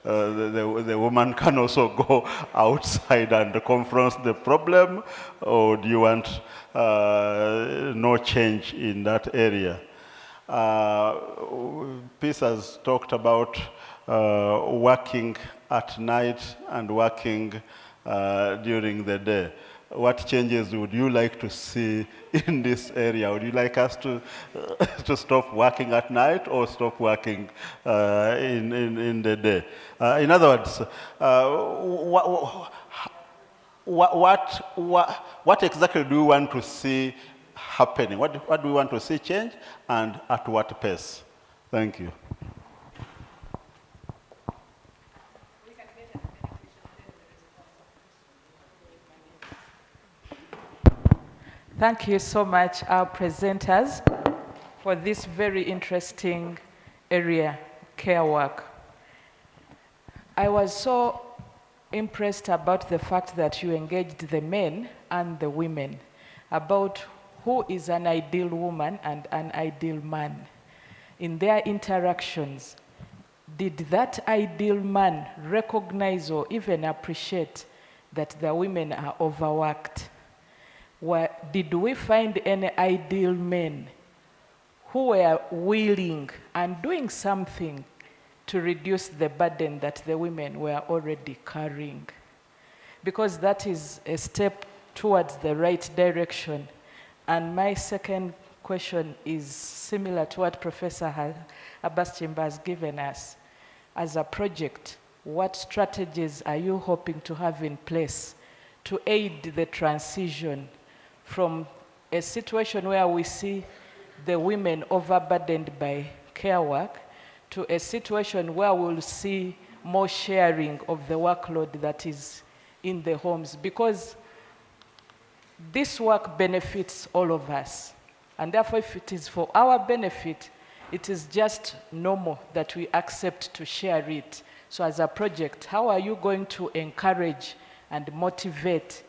the woman can also go outside and confront the problem, or do you want no change in that area? Peace has talked about working at night and working during the day. What changes would you like to see in this area? Would you like us to stop working at night, or stop working in the day? In other words, what exactly do we want to see happening? What do we want to see change, and at what pace? Thank you. Thank you so much, our presenters, for this very interesting area, care work. I was so impressed about the fact that you engaged the men and the women about who is an ideal woman and an ideal man. In their interactions, did that ideal man recognize or even appreciate that the women are overworked? Did we find any ideal men who were willing and doing something to reduce the burden that the women were already carrying? Because that is a step towards the right direction. And my second question is similar to what Professor Abbas-Chimba has given us. As a project, what strategies are you hoping to have in place to aid the transition from a situation where we see the women overburdened by care work to a situation where we'll see more sharing of the workload that is in the homes? Because this work benefits all of us. And therefore, if it is for our benefit, it is just normal that we accept to share it. So as a project, how are you going to encourage and motivate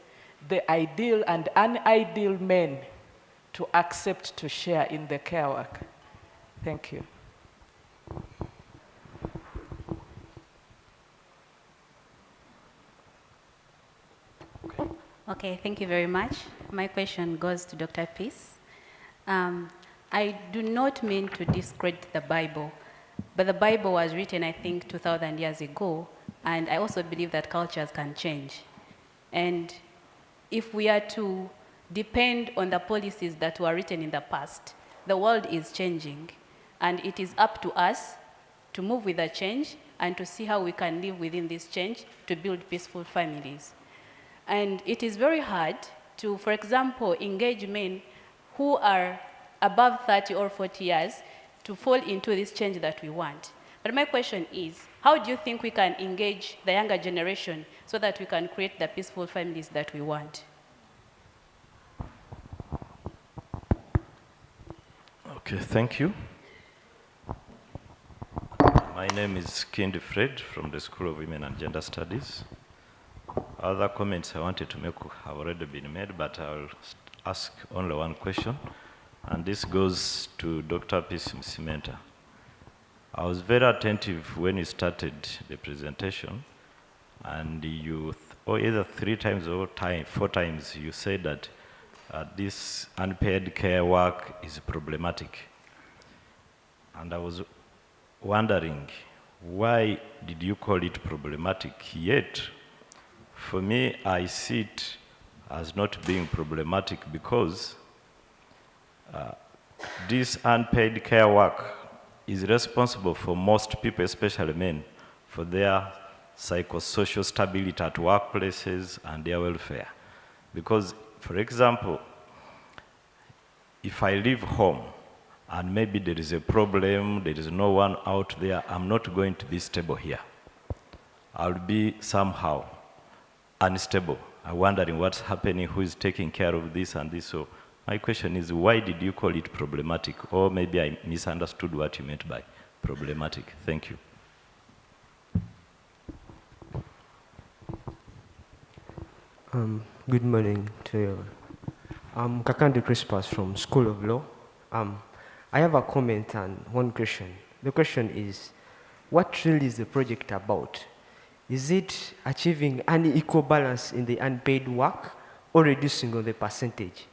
the ideal and unideal men to accept to share in the care work? Thank you. Okay, thank you very much. My question goes to Dr. Peace. I do not mean to discredit the Bible, but the Bible was written, I think, 2,000 years ago, and I also believe that cultures can change. And if we are to depend on the policies that were written in the past, the world is changing, and it is up to us to move with the change and to see how we can live within this change to build peaceful families. And it is very hard to, for example, engage men who are above 30 or 40 years to fall into this change that we want. But my question is, how do you think we can engage the younger generation so that we can create the peaceful families that we want? Okay, thank you. My name is Kindi Fred from the School of Women and Gender Studies. Other comments I wanted to make have already been made, but I'll ask only one question, and this goes to Dr. Peace Msimenta. I was very attentive when you started the presentation, and you, either 3 times or 4 times, you said that this unpaid care work is problematic. And I was wondering, why did you call it problematic? Yet, for me, I see it as not being problematic because this unpaid care work is responsible for most people, especially men, for their psychosocial stability at workplaces and their welfare. Because, for example, if I leave home and maybe there is a problem, there is no one out there, I'm not going to be stable here. I'll be somehow unstable. I'm wondering what's happening, who is taking care of this and this. So my question is, why did you call it problematic? Or maybe I misunderstood what you meant by problematic. Thank you. Good morning to you. I'm Kakandi Crispas from School of Law. I have a comment and one question. The question is, what really is the project about? Is it achieving an equal balance in the unpaid work or reducing on the percentage?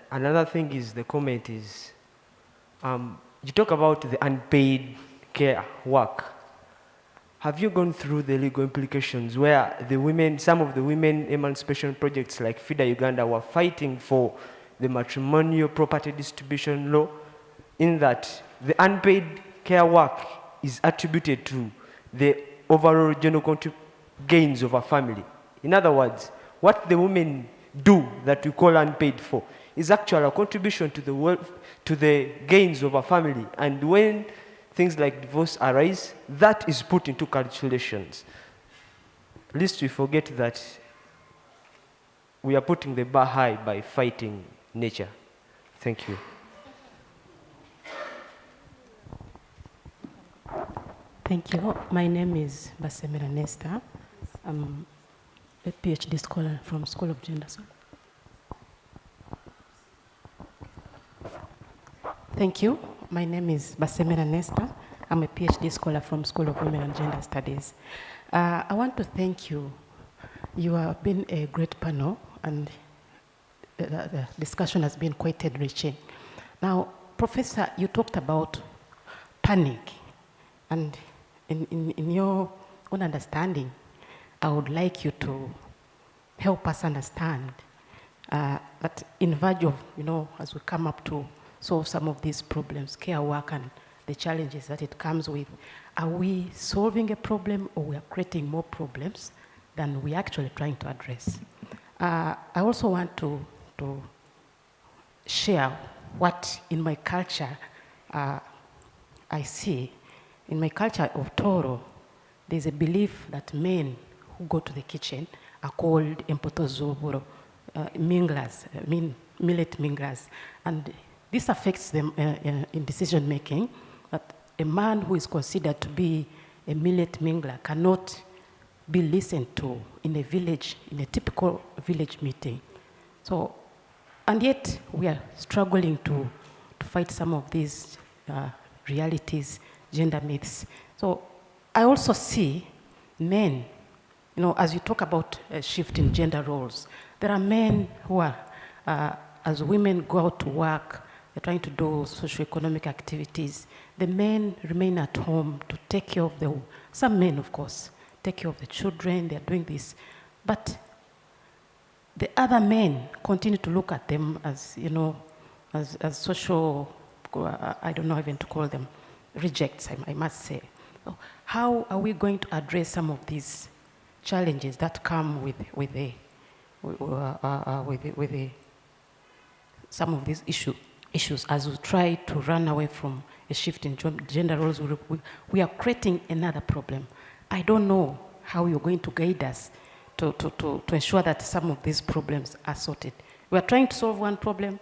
Another thing is, the comment is, you talk about the unpaid care work. Have you gone through the legal implications where the women, some of the women emancipation projects like FIDA Uganda were fighting for the matrimonial property distribution law, in that the unpaid care work is attributed to the overall general gains of a family? In other words, what the women do that we call unpaid for is actually a contribution to the wealth, to the gains of a family. And when things like divorce arise, that is put into calculations. Lest we forget that we are putting the bar high by fighting nature. Thank you. Thank you. My name is Basemira Nesta. I'm a PhD scholar from School of Gender Studies. Thank you. My name is Basemera Nesta. I'm a PhD scholar from School of Women and Gender Studies. I want to thank you. You have been a great panel, and the discussion has been quite enriching. Now, Professor, you talked about panic, and in your own understanding, I would like you to help us understand that in verge of, as we come up to solve some of these problems, care work and the challenges that it comes with, are we solving a problem or we are creating more problems than we're actually trying to address? I also want to share what in my culture I see. In my culture of Toro, there's a belief that men who go to the kitchen are called empotozoburo, minglers, millet minglers. And this affects them in decision making, that a man who is considered to be a millet mingler cannot be listened to in a village, in a typical village meeting. So, and yet we are struggling to fight some of these realities, gender myths. So I also see men, as you talk about a shift in gender roles, there are men who are, as women go out to work, they're trying to do socioeconomic activities. The men remain at home to take care of some men, of course, take care of the children, they're doing this. But the other men continue to look at them as, as social, I don't know even to call them, rejects, I must say. So how are we going to address some of these challenges that come with some of these issues as we try to run away from a shift in gender roles? We are creating another problem. I don't know how you're going to guide us to ensure that some of these problems are sorted. We are trying to solve one problem,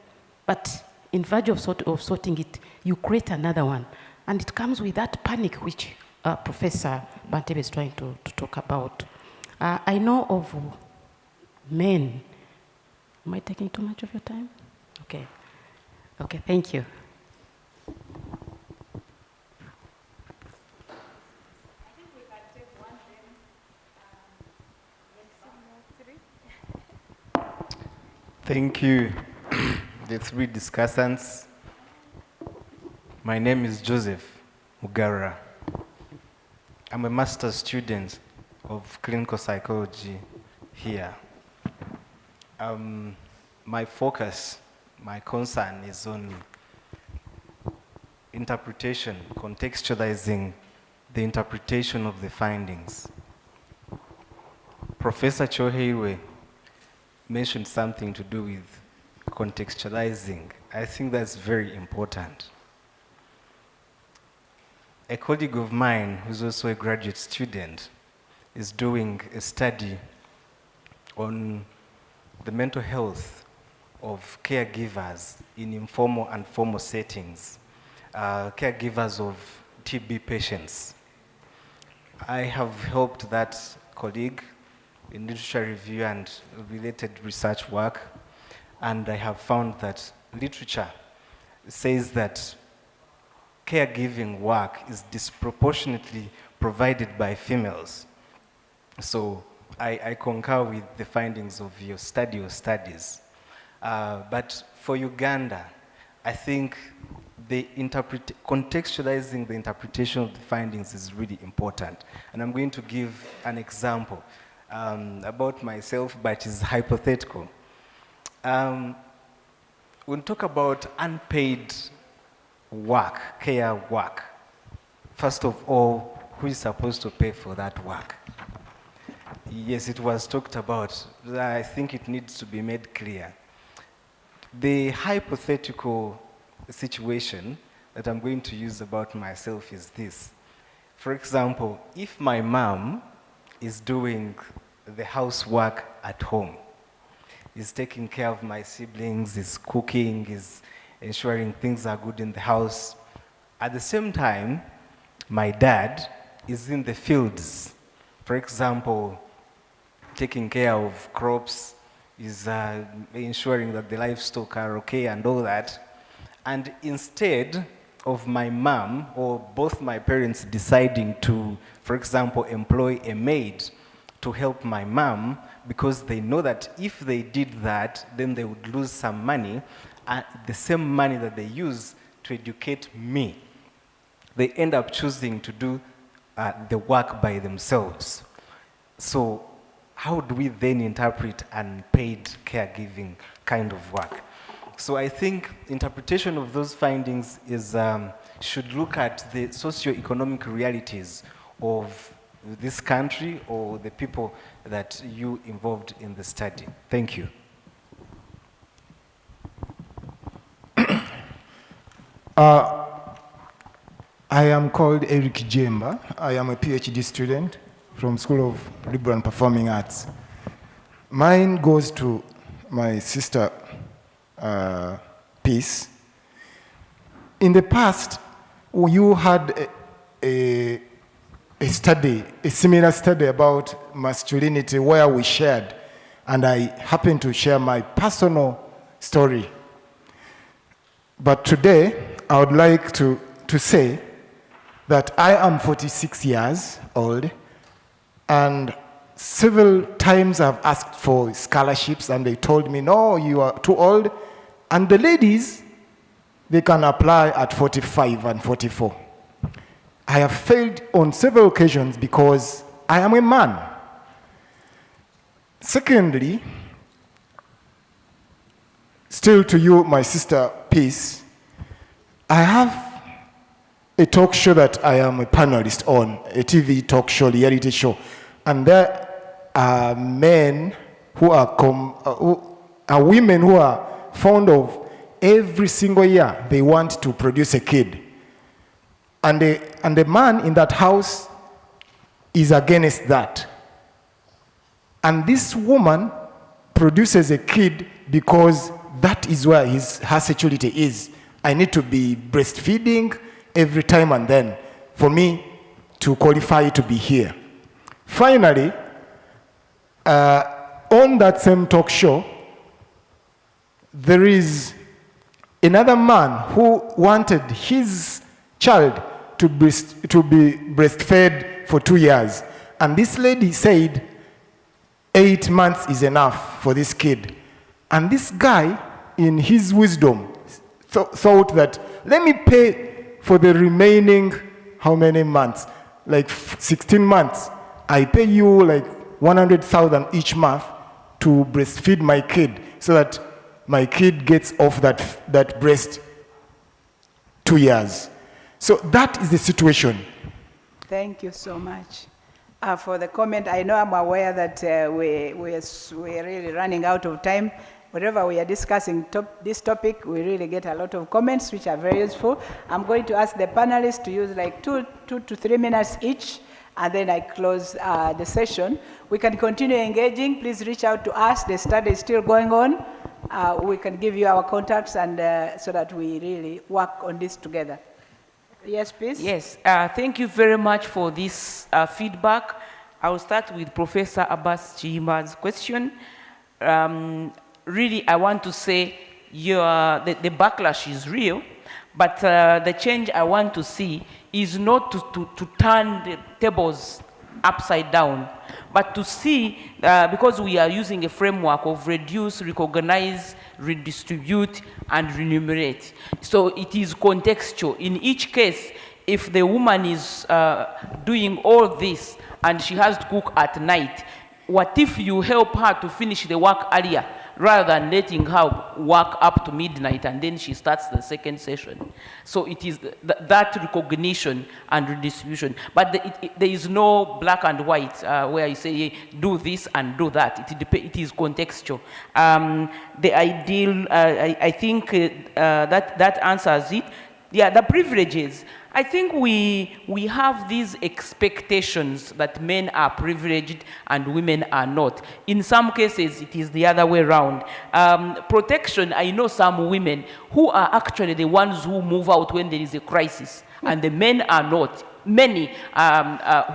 but in verge of sorting it, you create another one. And it comes with that panic which Professor Bantebe is trying to talk about. I know of men. Am I taking too much of your time? Okay. Okay, thank you. Thank you, the three discussants. My name is Joseph Mugara. I'm a master's student of clinical psychology here. My focus, my concern is on interpretation, contextualizing the interpretation of the findings. Professor Kyomuhendo mentioned something to do with contextualizing. I think that's very important. A colleague of mine, who's also a graduate student, is doing a study on the mental health of caregivers in informal and formal settings, caregivers of TB patients. I have helped that colleague in literature review and related research work, and I have found that literature says that caregiving work is disproportionately provided by females. So I concur with the findings of your study or studies. But for Uganda, I think contextualizing the interpretation of the findings is really important. And I'm going to give an example about myself, but it's hypothetical. When we talk about unpaid work, care work, first of all, who is supposed to pay for that work? Yes, it was talked about. I think it needs to be made clear. The hypothetical situation that I'm going to use about myself is this. For example, if my mom is doing the housework at home, is taking care of my siblings, is cooking, is ensuring things are good in the house. At the same time, my dad is in the fields. For example, taking care of crops, is ensuring that the livestock are okay and all that. And instead of my mom or both my parents deciding to, for example, employ a maid to help my mom, because they know that if they did that, then they would lose some money, the same money that they use to educate me, they end up choosing to do the work by themselves. So how do we then interpret unpaid caregiving kind of work? So I think interpretation of those findings is, should look at the socio-economic realities of this country or the people that you involved in the study. Thank you. I am called Eric Jemba. I am a PhD student from School of Liberal and Performing Arts. Mine goes to my sister, Peace. In the past, you had a study, a similar study about masculinity where we shared, and I happened to share my personal story. But today, I would like to say that I am 46 years old, and several times I've asked for scholarships, and they told me, no, you are too old. And the ladies, they can apply at 45 and 44. I have failed on several occasions because I am a man. Secondly, still to you, my sister, Peace, I have a talk show that I am a panelist on, a TV talk show, reality show. And there are men who are, women who are fond of every single year they want to produce a kid. And the man in that house is against that. And this woman produces a kid because that is where her sexuality is. I need to be breastfeeding every time and then for me to qualify to be here. Finally, on that same talk show, there is another man who wanted his child to be breastfed for 2 years. And this lady said 8 months is enough for this kid. And this guy, in his wisdom, thought that, let me pay for the remaining, how many months? Like 16 months. I pay you like 100,000 each month to breastfeed my kid so that my kid gets off that breast 2 years. So that is the situation. Thank you so much for the comment. I know I'm aware that we're really running out of time. Whenever we are discussing this topic, we really get a lot of comments, which are very useful. I'm going to ask the panelists to use like 2 to 3 minutes each, and then I close the session. We can continue engaging. Please reach out to us. The study is still going on. We can give you our contacts and so that we really work on this together. Yes, please. Yes, thank you very much for this feedback. I will start with Professor Abbas Chihima's question. Really, I want to say the backlash is real, but the change I want to see is not to turn the tables upside down, but to see, because we are using a framework of reduce, recognize, redistribute, and remunerate. So it is contextual. In each case, if the woman is doing all this and she has to cook at night, what if you help her to finish the work earlier rather than letting her work up to midnight and then she starts the second session? So it is that recognition and redistribution. But there is no black and white where you say, hey, do this and do that. It is contextual. The ideal, I think that answers it. Yeah, the privileges. I think we have these expectations that men are privileged and women are not. In some cases, it is the other way around. Protection, I know some women who are actually the ones who move out when there is a crisis, and the men are not. many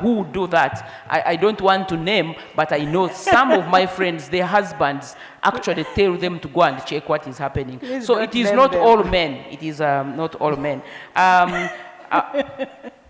who do that. I don't want to name, but I know some of my friends, their husbands actually tell them to go and check what is happening. Please So don't it is name not them. all men. It is not all men.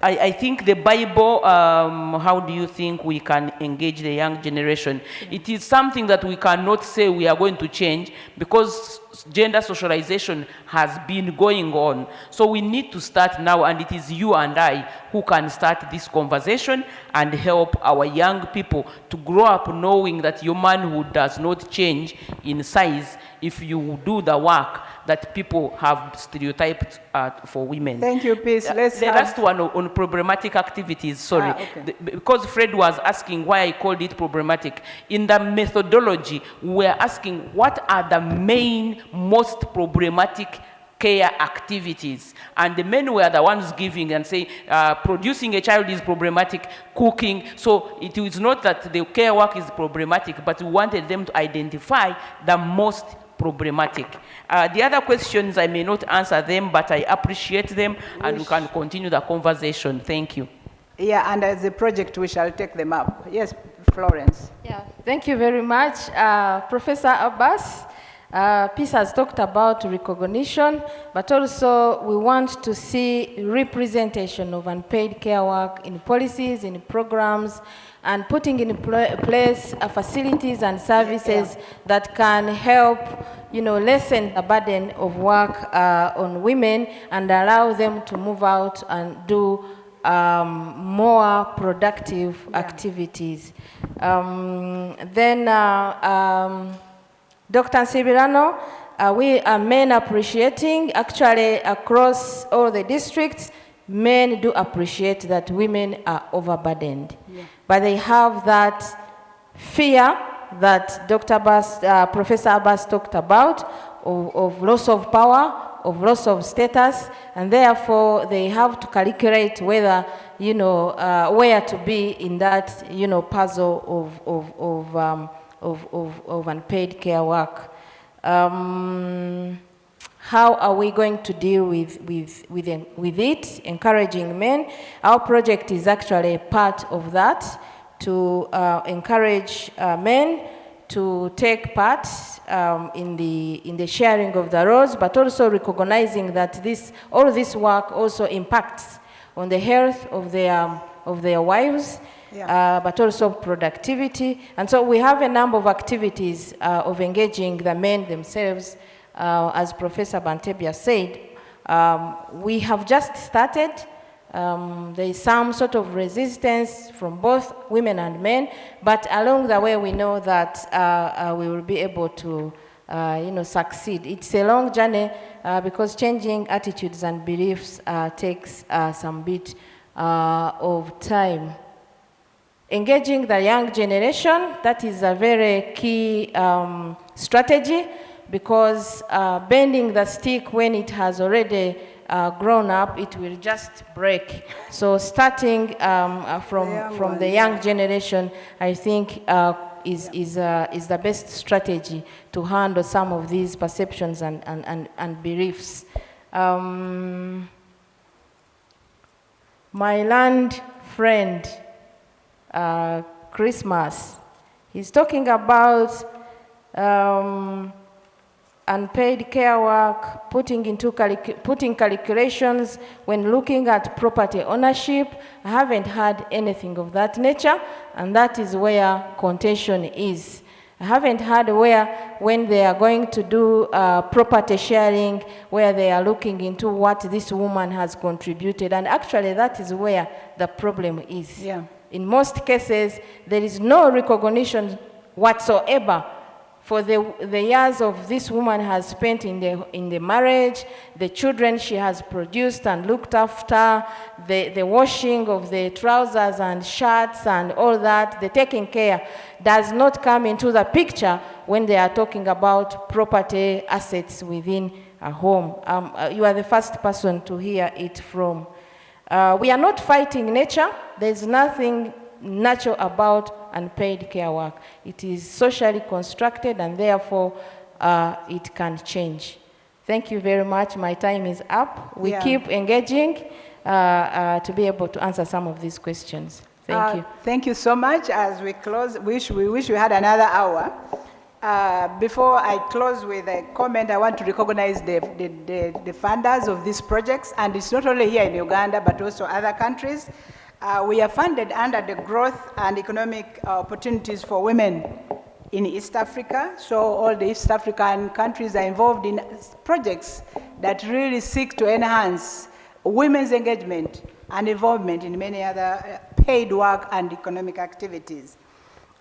I think the Bible, how do you think we can engage the young generation? It is something that we cannot say we are going to change because gender socialization has been going on. So we need to start now, and it is you and I who can start this conversation and help our young people to grow up knowing that your manhood does not change in size if you do the work that people have stereotyped for women. Thank you, Peace. Let's the have- last one on problematic activities, sorry. Okay. Because Fred was asking why I called it problematic. In the methodology, we're asking what are the main, most problematic care activities. And the men were the ones giving and saying, producing a child is problematic, cooking. So it is not that the care work is problematic, but we wanted them to identify the most problematic. The other questions, I may not answer them, but I appreciate them, and we can continue the conversation. Thank you. Yeah, and as a project, we shall take them up. Yes, Florence. Yeah, thank you very much. Professor Abbas, Peace has talked about recognition, but also we want to see representation of unpaid care work in policies, in programs, and putting in place facilities and services that can help, lessen the burden of work on women and allow them to move out and do more productive activities. Dr. Nsibirano, we are men appreciating, actually across all the districts, men do appreciate that women are overburdened. Yeah. But they have that fear that Professor Abbas talked about of loss of power, of loss of status, and therefore they have to calculate whether, where to be in that, puzzle of unpaid care work. How are we going to deal with it, encouraging men? Our project is actually a part of that, to encourage men to take part in the sharing of the roles, but also recognizing that all this work also impacts on the health of their wives, but also productivity. And so we have a number of activities of engaging the men themselves. As Professor Bantebia said, we have just started. There is some sort of resistance from both women and men, but along the way we know that we will be able to succeed. It's a long journey because changing attitudes and beliefs takes some bit of time. Engaging the young generation, that is a very key strategy, because bending the stick when it has already grown up, it will just break. So starting from the young generation, I think is the best strategy to handle some of these perceptions and beliefs. My land friend, Christmas, he's talking about unpaid care work, putting calculations when looking at property ownership. I haven't had anything of that nature, and that is where contention is. I haven't had where, when they are going to do property sharing, where they are looking into what this woman has contributed, and actually that is where the problem is. Yeah. In most cases, there is no recognition whatsoever for the years of this woman has spent in the marriage, the children she has produced and looked after, the washing of the trousers and shirts and all that, the taking care does not come into the picture when they are talking about property assets within a home. You are the first person to hear it from. We are not fighting nature. There's nothing natural about unpaid care work. It is socially constructed, and therefore it can change. Thank you very much. My time is up. We keep engaging. to be able to answer some of these questions. Thank you. Thank you so much. As we close, we wish we had another hour. Before I close with a comment, I want to recognize the funders of these projects, and it's not only here in Uganda, but also other countries. We are funded under the Growth and Economic Opportunities for Women in East Africa. So all the East African countries are involved in projects that really seek to enhance women's engagement and involvement in many other paid work and economic activities.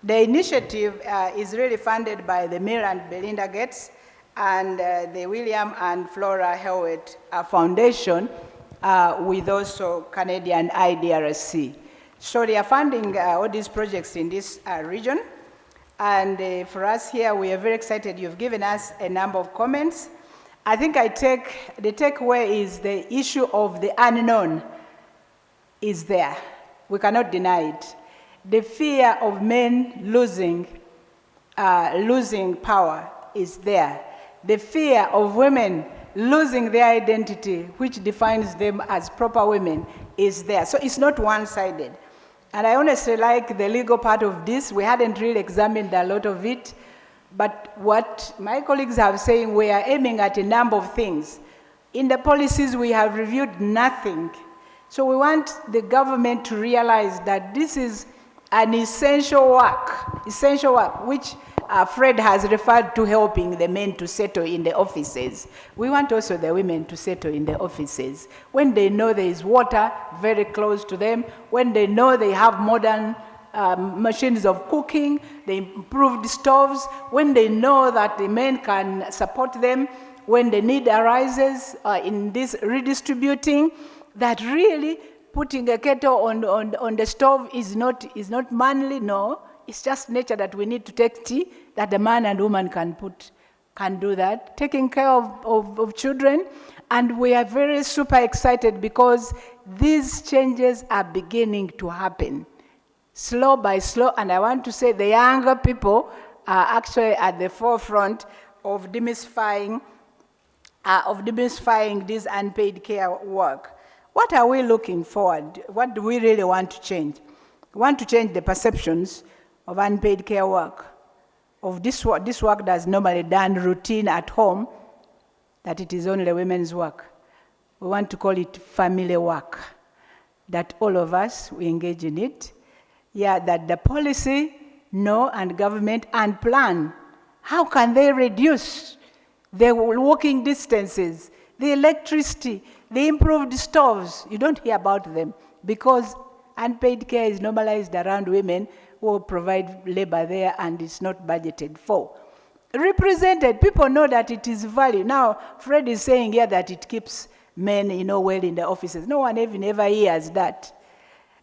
The initiative is really funded by the Melinda and Belinda Gates and the William and Flora Hewlett Foundation, with also Canadian IDRC. So they are funding all these projects in this region. And for us here, we are very excited. You've given us a number of comments. I think the takeaway is the issue of the unknown is there. We cannot deny it. The fear of men losing power is there. The fear of women losing their identity, which defines them as proper women, is there. So it's not one-sided. And I honestly like the legal part of this. We hadn't really examined a lot of it. But what my colleagues have saying, we are aiming at a number of things. In the policies, we have reviewed nothing. So we want the government to realize that this is an essential work, which Fred has referred to helping the men to settle in the offices. We want also the women to settle in the offices. When they know there is water very close to them, when they know they have modern machines of cooking, the improved stoves, when they know that the men can support them, when the need arises in this redistributing, that really putting a kettle on the stove is not manly, no. It's just nature that we need to take tea, that the man and woman can do that. Taking care of children, and we are very super excited because these changes are beginning to happen. Slow by slow, and I want to say the younger people are actually at the forefront of demystifying this unpaid care work. What are we looking forward? What do we really want to change? We want to change the perceptions of unpaid care work, of this work that's normally done routine at home, that it is only women's work. We want to call it family work, that all of us, we engage in it. Yeah, that the policy, and government, and plan. How can they reduce the walking distances, the electricity, the improved stoves? You don't hear about them because unpaid care is normalized around women who provide labor there and it's not budgeted for. Represented, people know that it is value. Now, Fred is saying here that it keeps men, well in the offices. No one even ever hears that.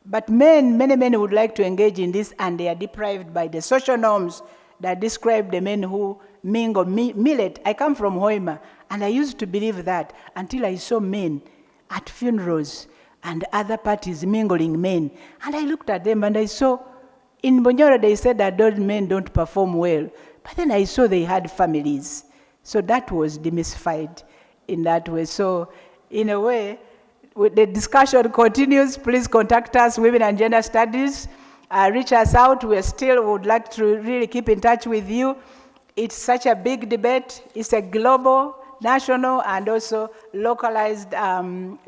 But many men would like to engage in this, and they are deprived by the social norms that describe the men who mingle millet. I come from Hoima, and I used to believe that until I saw men at funerals and other parties mingling men. And I looked at them and I saw, in Bunyoro they said that those men don't perform well. But then I saw they had families. So that was demystified in that way. So in a way, the discussion continues. Please contact us, Women and Gender Studies. Reach us out. We would like to really keep in touch with you. It's such a big debate. It's a global, national, and also localized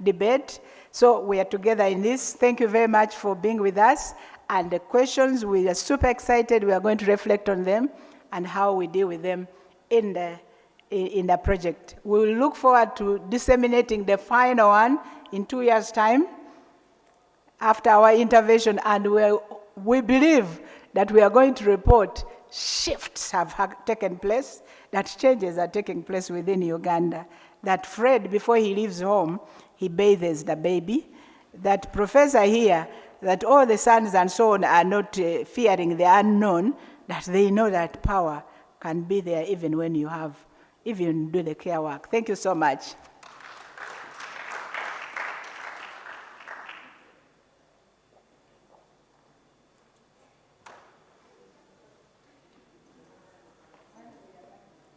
debate. So we are together in this. Thank you very much for being with us. And the questions, we are super excited. We are going to reflect on them and how we deal with them in the project. We will look forward to disseminating the final one in 2 years' time after our intervention, and we believe that we are going to report shifts have taken place, that changes are taking place within Uganda, that Fred, before he leaves home, he bathes the baby, that Professor here, that all the sons and so on are not fearing the unknown, that they know that power can be there even when you do the care work. Thank you so much.